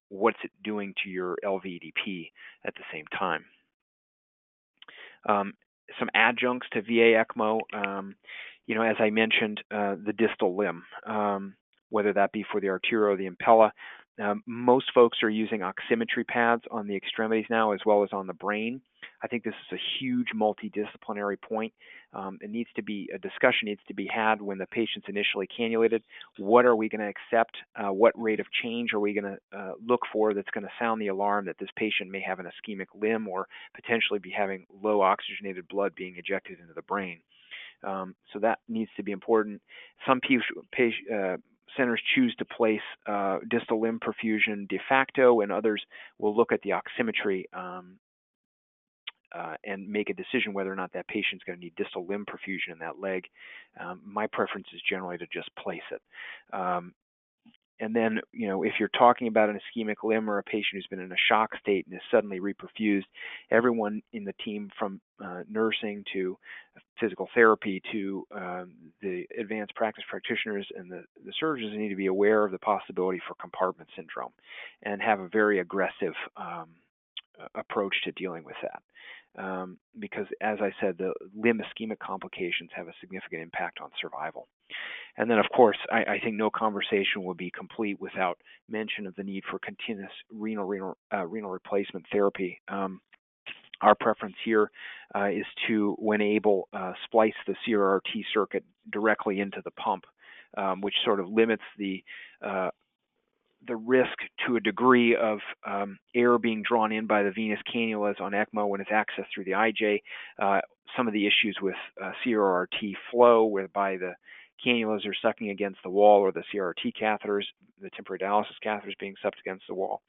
what's it doing to your LVEDP at the same time. Some adjuncts to VA ECMO, as I mentioned, the distal limb, whether that be for the arterial or the impella. Most folks are using oximetry pads on the extremities now, as well as on the brain. I think this is a huge multidisciplinary point. A discussion needs to be had when the patient's initially cannulated. What are we going to accept? What rate of change are we going to look for that's going to sound the alarm that this patient may have an ischemic limb or potentially be having low oxygenated blood being ejected into the brain? So that needs to be important. Some centers choose to place distal limb perfusion de facto, and others will look at the oximetry and make a decision whether or not that patient's going to need distal limb perfusion in that leg. My preference is generally to just place it. And then, if you're talking about an ischemic limb or a patient who's been in a shock state and is suddenly reperfused, everyone in the team from nursing to physical therapy to the advanced practice practitioners and the surgeons need to be aware of the possibility for compartment syndrome and have a very aggressive approach to dealing with that. Because, as I said, the limb ischemic complications have a significant impact on survival. And then, of course, I think no conversation will be complete without mention of the need for continuous renal replacement therapy. Our preference here is to, when able, splice the CRRT circuit directly into the pump, which sort of limits the risk to a degree of air being drawn in by the venous cannulas on ECMO when it's accessed through the IJ. Some of the issues with CRRT flow, whereby the cannulas are sucking against the wall, or the CRRT catheters, the temporary dialysis catheters being sucked against the wall.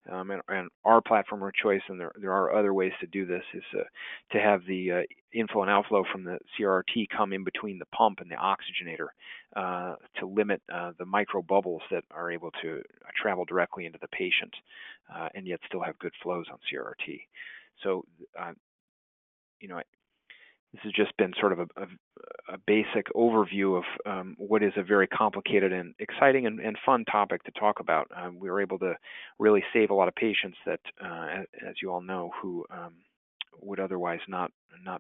And our platform of choice, and there are other ways to do this, is to have the inflow and outflow from the CRRT come in between the pump and the oxygenator to limit the micro bubbles that are able to travel directly into the patient and yet still have good flows on CRRT. So, this has just been sort of a basic overview of what is a very complicated and exciting and fun topic to talk about. We were able to really save a lot of patients that, as you all know, who would otherwise not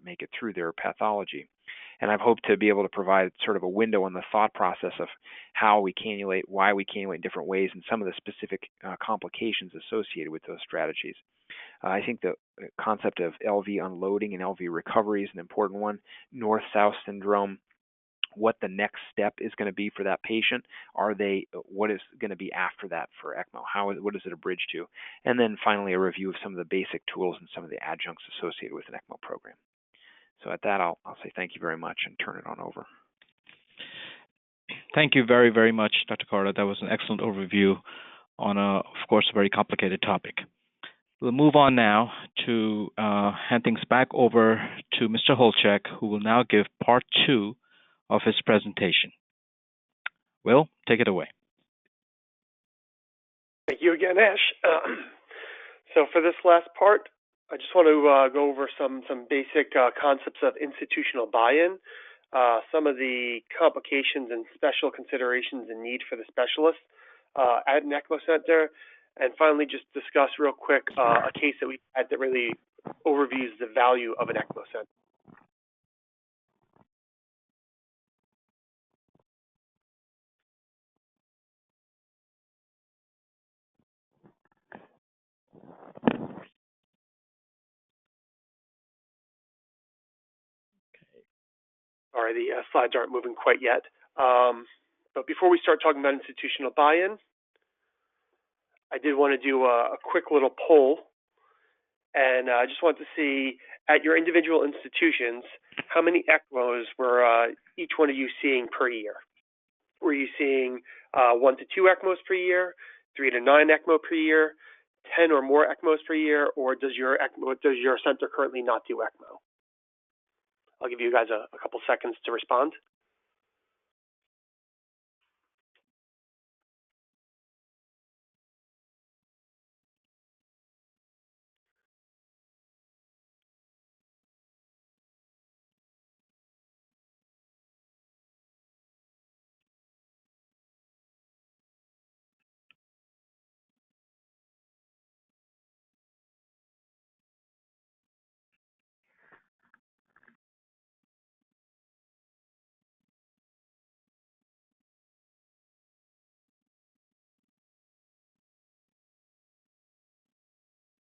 make it through their pathology. And I've hoped to be able to provide sort of a window on the thought process of how we cannulate, why we cannulate in different ways, and some of the specific complications associated with those strategies. I think the concept of LV unloading and LV recovery is an important one. North-south syndrome, what the next step is going to be for that patient. What is going to be after that for ECMO? What is it a bridge to? And then finally, a review of some of the basic tools and some of the adjuncts associated with an ECMO program. So at that, I'll say thank you very much and turn it on over. Thank you very, very much, Dr. Carter. That was an excellent overview on, of course, a very complicated topic. We'll move on now to hand things back over to Mr. Holchek, who will now give part 2 of his presentation. Will, take it away. Thank you again, Ash. So for this last part, I just want to go over some basic concepts of institutional buy-in, some of the complications and special considerations and need for the specialist at an ECMO center, and finally just discuss real quick a case that we had that really overviews the value of an ECMO center. Sorry, the slides aren't moving quite yet. But before we start talking about institutional buy-in, I did want to do a quick little poll. And I just want to see, at your individual institutions, how many ECMOs were each one of you seeing per year? Were you seeing 1 to 2 ECMOs per year, 3 to 9 ECMO per year, 10 or more ECMOs per year, or does your center currently not do ECMO? I'll give you guys a couple seconds to respond.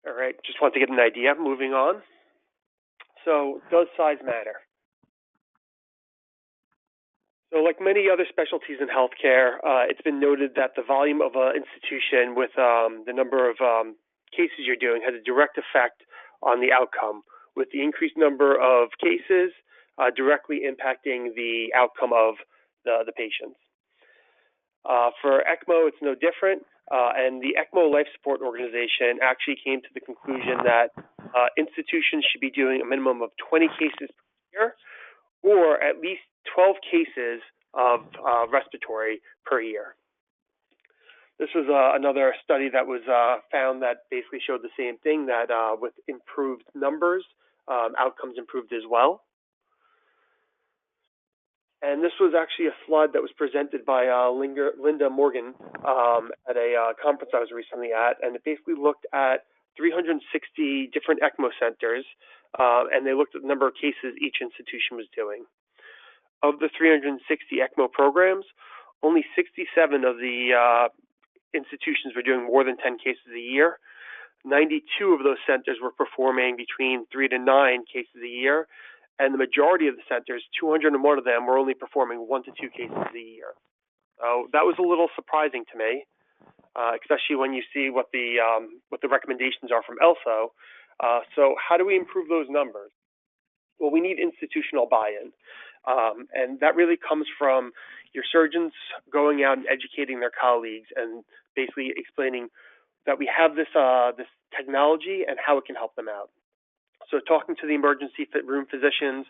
All right, just want to get an idea. Moving on. So, does size matter? So, like many other specialties in healthcare, it's been noted that the volume of an institution with the number of cases you're doing has a direct effect on the outcome, with the increased number of cases directly impacting the outcome of the patients. For ECMO, it's no different. And the ECMO Life Support Organization actually came to the conclusion that institutions should be doing a minimum of 20 cases per year, or at least 12 cases of respiratory per year. This was another study that was found that basically showed the same thing, that with improved numbers, outcomes improved as well. And this was actually a slide that was presented by Linda Morgan at a conference I was recently at, and it basically looked at 360 different ECMO centers, and they looked at the number of cases each institution was doing. Of the 360 ECMO programs, only 67 of the institutions were doing more than 10 cases a year. 92 of those centers were performing between 3 to 9 cases a year, and the majority of the centers, 201 of them, were only performing 1 to 2 cases a year. So that was a little surprising to me, especially when you see what the recommendations are from ELSO. So how do we improve those numbers? Well, we need institutional buy-in, and that really comes from your surgeons going out and educating their colleagues and basically explaining that we have this technology and how it can help them out. So talking to the emergency room physicians,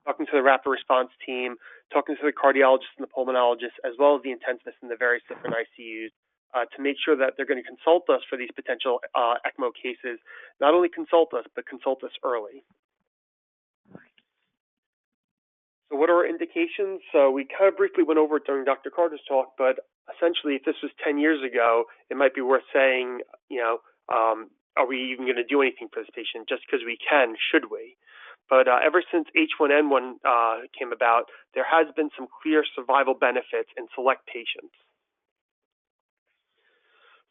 talking to the rapid response team, talking to the cardiologists and the pulmonologists, as well as the intensivists in the various different ICUs, to make sure that they're going to consult us for these potential ECMO cases. Not only consult us, but consult us early. So what are our indications? So we kind of briefly went over it during Dr. Carter's talk, but essentially, if this was 10 years ago, it might be worth saying, are we even going to do anything for this patient? Just because we can, should we? But ever since H1N1 came about, there has been some clear survival benefits in select patients.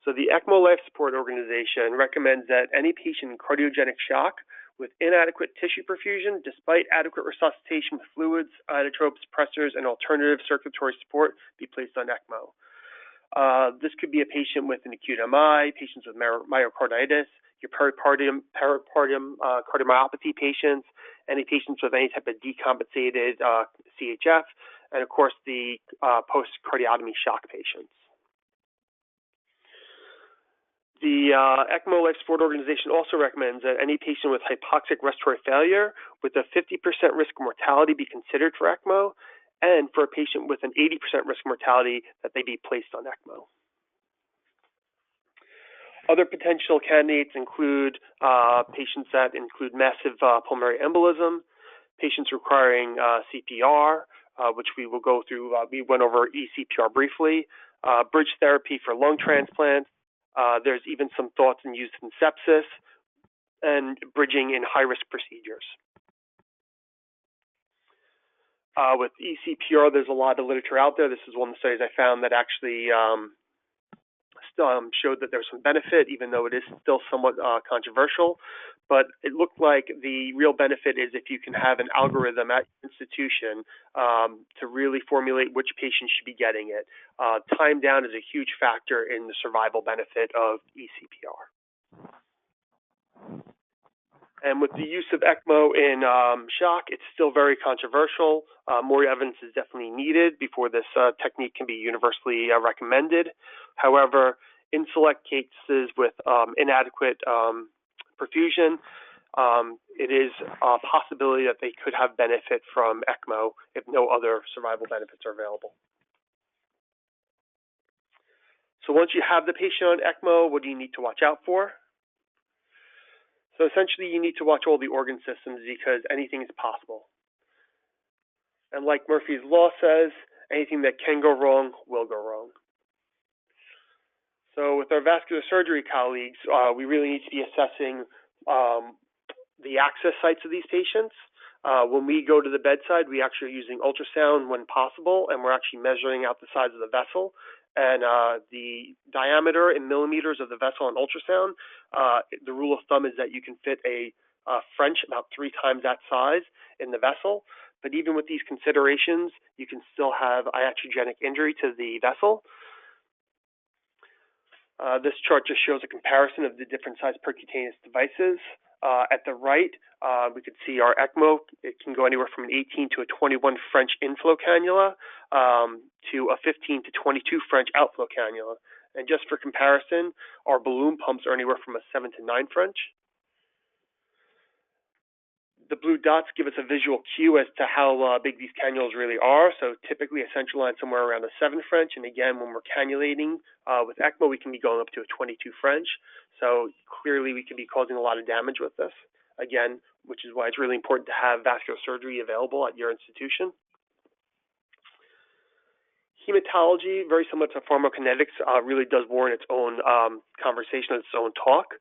So the ECMO Life Support Organization recommends that any patient in cardiogenic shock with inadequate tissue perfusion, despite adequate resuscitation with fluids, inotropes, pressors, and alternative circulatory support, be placed on ECMO. This could be a patient with an acute MI, patients with myocarditis, your pericardium cardiomyopathy patients, any patients with any type of decompensated CHF, and of course the post-cardiotomy shock patients. The ECMO Life Support Organization also recommends that any patient with hypoxic respiratory failure with a 50% risk of mortality be considered for ECMO, and for a patient with an 80% risk of mortality that they be placed on ECMO. Other potential candidates include patients that include massive pulmonary embolism, patients requiring CPR, which we will go through. We went over eCPR briefly, bridge therapy for lung transplants. There's even some thoughts in use in sepsis and bridging in high-risk procedures. With eCPR, there's a lot of literature out there. This is one of the studies I found that actually showed that there's some benefit, even though it is still somewhat controversial. But it looked like the real benefit is if you can have an algorithm at your institution to really formulate which patient should be getting it. Time down is a huge factor in the survival benefit of eCPR. And with the use of ECMO in shock, it's still very controversial. More evidence is definitely needed before this technique can be universally recommended. However, in select cases with inadequate perfusion, it is a possibility that they could have benefit from ECMO if no other survival benefits are available. So once you have the patient on ECMO, what do you need to watch out for? So essentially, you need to watch all the organ systems because anything is possible. And like Murphy's Law says, anything that can go wrong will go wrong. So with our vascular surgery colleagues, we really need to be assessing the access sites of these patients. When we go to the bedside, we actually are using ultrasound when possible, and we're actually measuring out the size of the vessel. And the diameter in millimeters of the vessel on ultrasound, the rule of thumb is that you can fit a French about 3 times that size in the vessel. But even with these considerations, you can still have iatrogenic injury to the vessel. This chart just shows a comparison of the different size percutaneous devices. At the right, we could see our ECMO. It can go anywhere from an 18 to a 21 French inflow cannula to a 15 to 22 French outflow cannula. And just for comparison, our balloon pumps are anywhere from a 7 to 9 French. The blue dots give us a visual cue as to how big these cannulas really are. So typically a central line somewhere around a 7 French. And again, when we're cannulating with ECMO, we can be going up to a 22 French. So clearly we can be causing a lot of damage with this. Again, which is why it's really important to have vascular surgery available at your institution. Hematology, very similar to pharmacokinetics, really does warrant its own conversation, its own talk.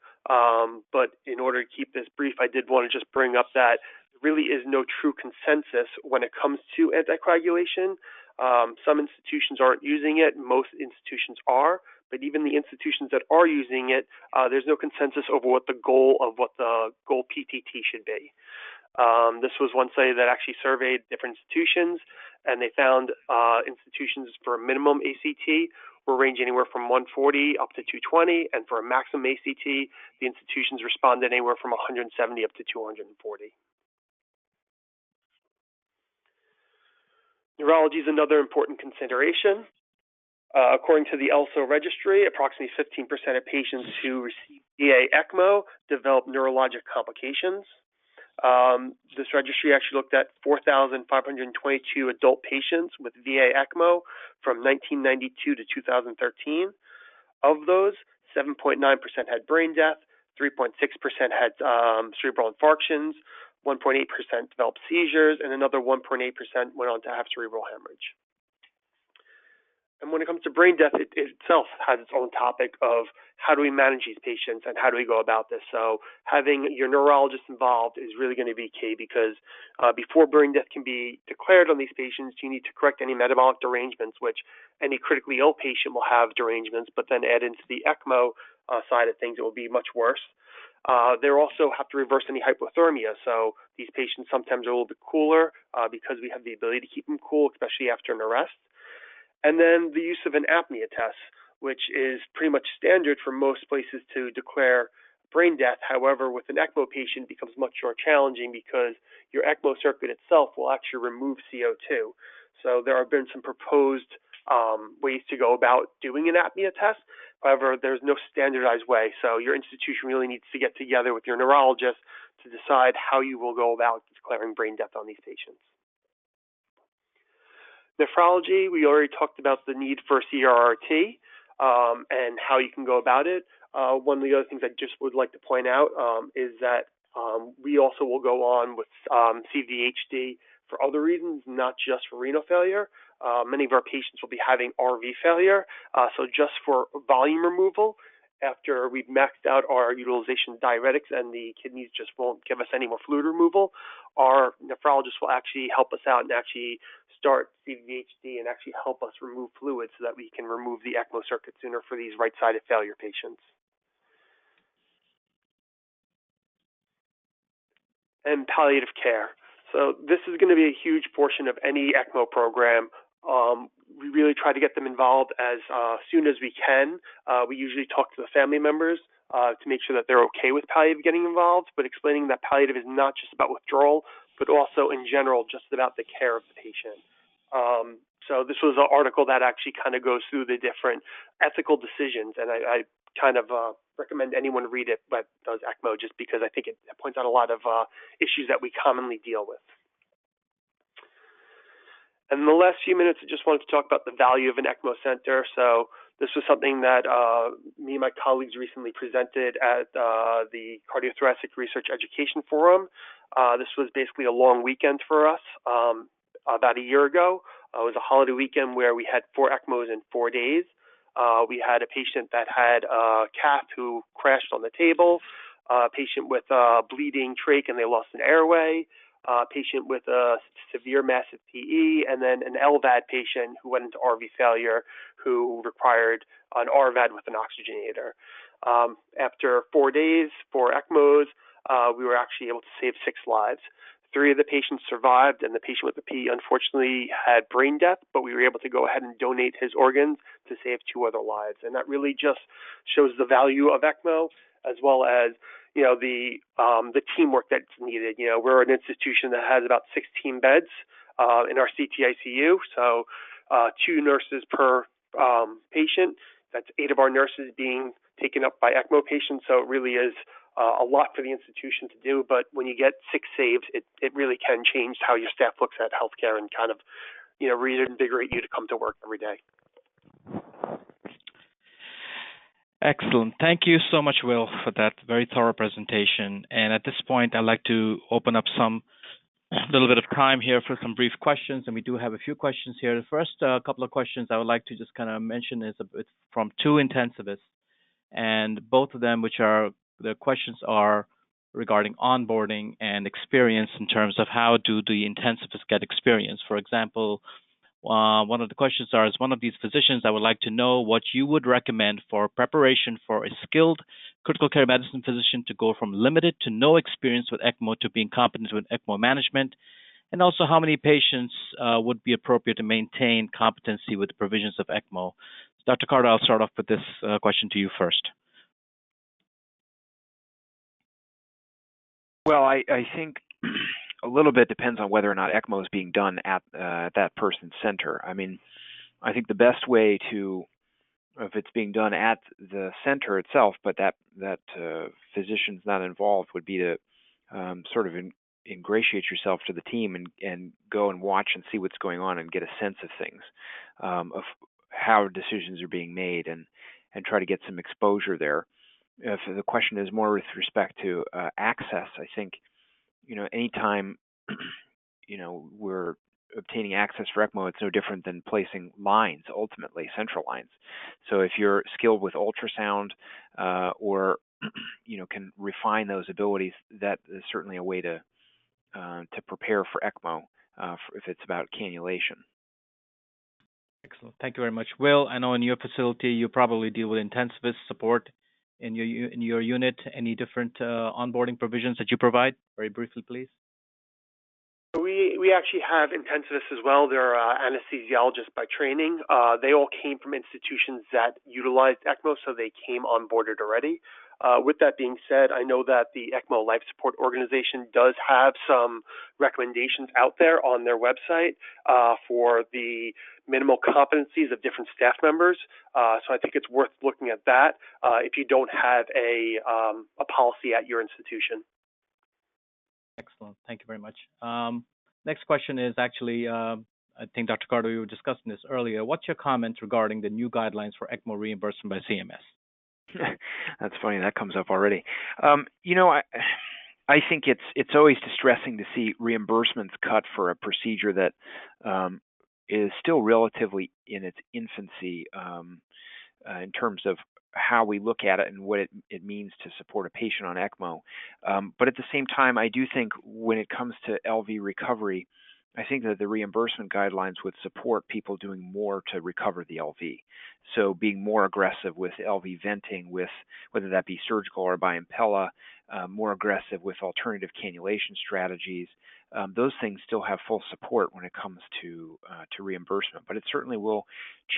But in order to keep this brief, I did want to just bring up that there really is no true consensus when it comes to anticoagulation. Some institutions aren't using it. Most institutions are. But even the institutions that are using it, there's no consensus over what the goal PTT should be. This was one study that actually surveyed different institutions, and they found institutions for a minimum ACT were ranging anywhere from 140 up to 220, and for a maximum ACT, the institutions responded anywhere from 170 up to 240. Neurology is another important consideration. According to the ELSO registry, approximately 15% of patients who receive VA ECMO develop neurologic complications. This registry actually looked at 4,522 adult patients with VA ECMO from 1992 to 2013. Of those, 7.9% had brain death, 3.6% had cerebral infarctions, 1.8% developed seizures, and another 1.8% went on to have cerebral hemorrhage. And when it comes to brain death, it itself has its own topic of how do we manage these patients and how do we go about this. So having your neurologist involved is really going to be key, because before brain death can be declared on these patients, you need to correct any metabolic derangements, which any critically ill patient will have derangements, but then add into the ECMO side of things, it will be much worse. They also have to reverse any hypothermia. So these patients sometimes are a little bit cooler because we have the ability to keep them cool, especially after an arrest. And then the use of an apnea test, which is pretty much standard for most places to declare brain death. However, with an ECMO patient, it becomes much more challenging because your ECMO circuit itself will actually remove CO2. So there have been some proposed ways to go about doing an apnea test. However, there's no standardized way. So your institution really needs to get together with your neurologist to decide how you will go about declaring brain death on these patients. Nephrology, we already talked about the need for CRRT and how you can go about it. One of the other things I just would like to point out is that we also will go on with CVHD for other reasons, not just for renal failure. Many of our patients will be having RV failure. So just for volume removal, after we've maxed out our utilization of diuretics and the kidneys just won't give us any more fluid removal, our nephrologist will actually help us out and actually start CVHD and actually help us remove fluid so that we can remove the ECMO circuit sooner for these right-sided failure patients. And palliative care. So this is going to be a huge portion of any ECMO program. We really try to get them involved as soon as we can. We usually talk to the family members to make sure that they're okay with palliative getting involved, but explaining that palliative is not just about withdrawal, but also in general just about the care of the patient. So this was an article that actually kind of goes through the different ethical decisions, and I kind of recommend anyone read it that does ECMO, just because I think it points out a lot of issues that we commonly deal with. And in the last few minutes, I just wanted to talk about the value of an ECMO center. So this was something that me and my colleagues recently presented at the Cardiothoracic Research Education Forum. This was basically a long weekend for us about a year ago. It was a holiday weekend where we had 4 ECMOs in 4 days. We had a patient that had a cath who crashed on the table, a patient with bleeding trach and they lost an airway, a patient with a severe massive PE, and then an LVAD patient who went into RV failure who required an RVAD with an oxygenator. After 4 days, 4 ECMOs, we were actually able to save 6 lives. 3 of the patients survived, and the patient with the PE unfortunately had brain death, but we were able to go ahead and donate his organs to save 2 other lives. And that really just shows the value of ECMO, as well as the teamwork that's needed. We're an institution that has about 16 beds in our CTICU, so 2 nurses per patient. That's 8 of our nurses being taken up by ECMO patients, so it really is a lot for the institution to do, but when you get 6 saves, it really can change how your staff looks at healthcare and kind of, reinvigorate you to come to work every day. Excellent. Thank you so much, Will, for that very thorough presentation. And at this point, I'd like to open up a little bit of time here for some brief questions, and we do have a few questions here. The first couple of questions I would like to just kind of mention is from 2 intensivists, and both of them, the questions are regarding onboarding and experience in terms of how do the intensivists get experience. For example, one of the questions are, as one of these physicians, I would like to know what you would recommend for preparation for a skilled critical care medicine physician to go from limited to no experience with ECMO to being competent with ECMO management, and also how many patients would be appropriate to maintain competency with the provisions of ECMO. So Dr. Carter, I'll start off with this question to you first. Well, I think a little bit depends on whether or not ECMO is being done at that person's center. I mean, I think the best way to, if it's being done at the center itself, but that physician's not involved, would be to sort of ingratiate yourself to the team and go and watch and see what's going on and get a sense of things, of how decisions are being made, and try to get some exposure there. If the question is more with respect to access, I think, anytime, we're obtaining access for ECMO, it's no different than placing lines, ultimately, central lines. So if you're skilled with ultrasound or, can refine those abilities, that is certainly a way to prepare for ECMO if it's about cannulation. Excellent. Thank you very much. Will, I know in your facility you probably deal with intensivist support in your unit. Any different onboarding provisions that you provide? Very briefly, please. We actually have intensivists as well. They're anesthesiologists by training. They all came from institutions that utilized ECMO, so they came onboarded already. With that being said, I know that the ECMO Life Support Organization does have some recommendations out there on their website for the minimal competencies of different staff members. So I think it's worth looking at that if you don't have a policy at your institution. Excellent. Thank you very much. Next question is actually, I think Dr. Carter, you were discussing this earlier. What's your comment regarding the new guidelines for ECMO reimbursement by CMS? That's funny. That comes up already. I think it's always distressing to see reimbursements cut for a procedure that is still relatively in its infancy in terms of how we look at it and what it means to support a patient on ECMO. But at the same time, I do think when it comes to LV recovery, I think that the reimbursement guidelines would support people doing more to recover the LV. So being more aggressive with LV venting, with whether that be surgical or by Impella, more aggressive with alternative cannulation strategies. Those things still have full support when it comes to reimbursement, but it certainly will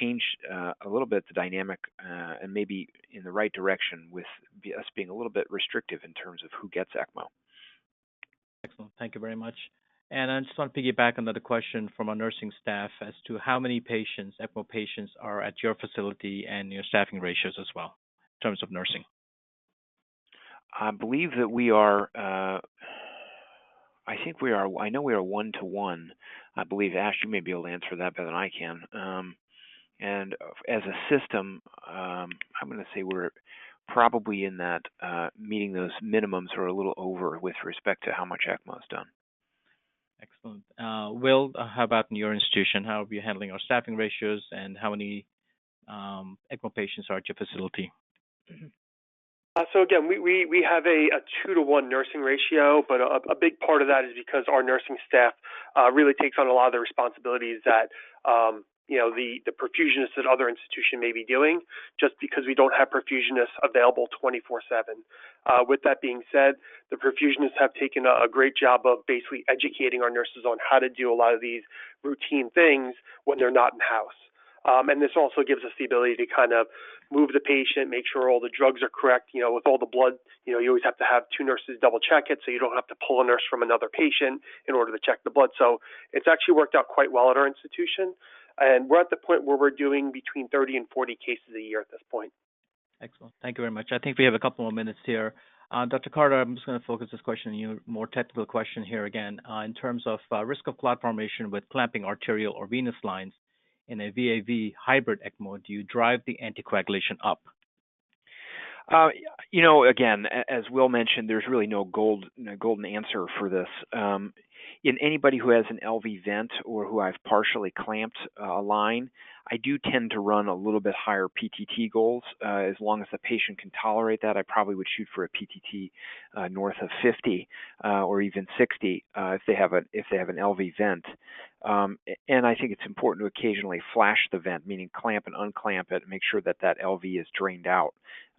change a little bit the dynamic and maybe in the right direction with us being a little bit restrictive in terms of who gets ECMO. Excellent. Thank you very much. And I just want to piggyback on another question from our nursing staff as to how many patients, ECMO patients, are at your facility and your staffing ratios as well in terms of nursing. I believe that we are, I know we are 1-to-1. I believe, Ash, you may be able to answer that better than I can. And as a system, I'm going to say we're probably in that meeting those minimums or a little over with respect to how much ECMO is done. Excellent. Will, how about in your institution? How are you handling our staffing ratios, and how many ECMO patients are at your facility? So again, we have a 2-to-1 nursing ratio, but a big part of that is because our nursing staff really takes on a lot of the responsibilities that the perfusionists at other institutions may be doing, just because we don't have perfusionists available 24/7. With that being said, the perfusionists have taken a great job of basically educating our nurses on how to do a lot of these routine things when they're not in-house. And this also gives us the ability to kind of move the patient, make sure all the drugs are correct. With all the blood, you always have to have 2 nurses double check it, so you don't have to pull a nurse from another patient in order to check the blood. So it's actually worked out quite well at our institution. And we're at the point where we're doing between 30 and 40 cases a year at this point. Excellent. Thank you very much. I think we have a couple more minutes here. Dr. Carter, I'm just going to focus this question on you, more technical question here again. In terms of risk of clot formation with clamping arterial or venous lines in a VAV hybrid ECMO, do you drive the anticoagulation up? Again, as Will mentioned, there's really no golden answer for this. In anybody who has an LV vent or who I've partially clamped a line, I do tend to run a little bit higher PTT goals. As long as the patient can tolerate that, I probably would shoot for a PTT north of 50 or even 60 if they have an LV vent. And I think it's important to occasionally flash the vent, meaning clamp and unclamp it, and make sure that LV is drained out.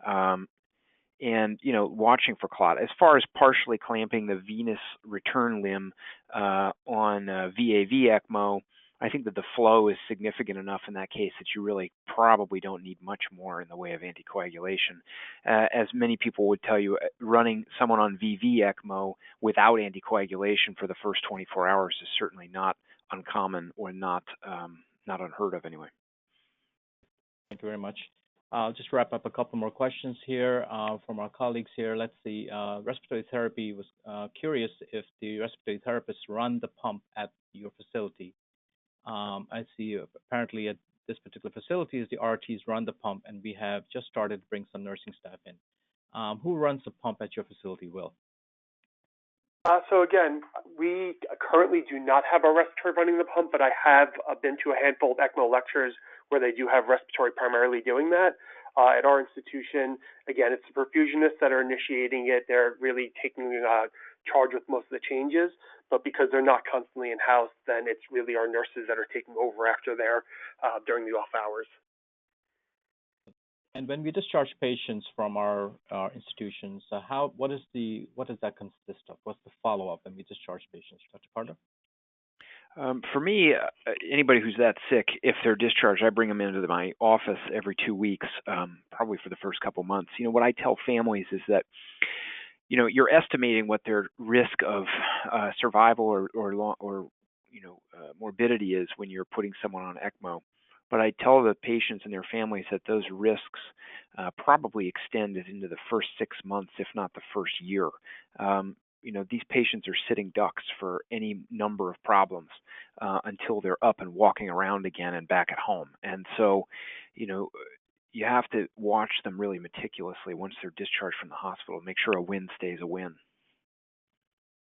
And watching for clot. As far as partially clamping the venous return limb on VAV ECMO, I think that the flow is significant enough in that case that you really probably don't need much more in the way of anticoagulation. As many people would tell you, running someone on VV ECMO without anticoagulation for the first 24 hours is certainly not uncommon or not unheard of anyway. Thank you very much. I'll just wrap up a couple more questions here from our colleagues here. Let's see. Respiratory therapy was curious if the respiratory therapists run the pump at your facility. I see apparently at this particular facility the RTs run the pump, and we have just started to bring some nursing staff in. Who runs the pump at your facility, Will? So again, we currently do not have our respiratory running the pump, but I have been to a handful of ECMO lectures where they do have respiratory primarily doing that. At our institution, again, it's the perfusionists that are initiating it. They're really taking charge with most of the changes, but because they're not constantly in-house, then it's really our nurses that are taking over after they're during the off hours. And when we discharge patients from our institutions, what does that consist of? What's the follow-up when we discharge patients, Dr. Carter? For me, anybody who's that sick, if they're discharged, I bring them into my office every 2 weeks, probably for the first couple months. What I tell families is that, you're estimating what their risk of survival or morbidity is when you're putting someone on ECMO. But I tell the patients and their families that those risks probably extend into the first 6 months, if not the first year. These patients are sitting ducks for any number of problems until they're up and walking around again and back at home. And so, you have to watch them really meticulously once they're discharged from the hospital. Make sure a win stays a win.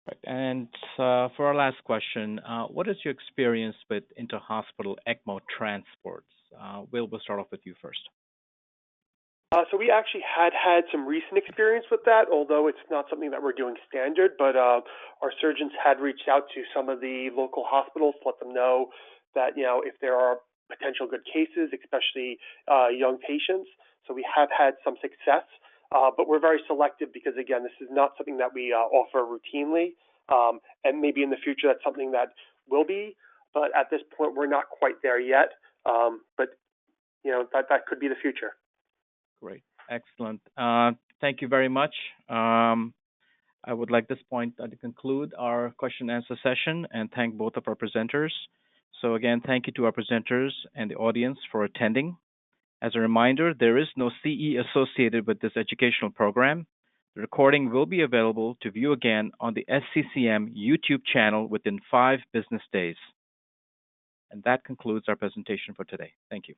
Right. And for our last question, what is your experience with inter-hospital ECMO transports? Will, we'll start off with you first. So we actually had some recent experience with that, although it's not something that we're doing standard, but our surgeons had reached out to some of the local hospitals to let them know that, if there are potential good cases, especially young patients. So we have had some success, but we're very selective because, again, this is not something that we offer routinely, and maybe in the future that's something that will be, but at this point we're not quite there yet, but that could be the future. Great. Excellent. Thank you very much. I would like this point to conclude our question and answer session and thank both of our presenters. So again, thank you to our presenters and the audience for attending. As a reminder, there is no CE associated with this educational program. The recording will be available to view again on the SCCM YouTube channel within 5 business days. And that concludes our presentation for today. Thank you.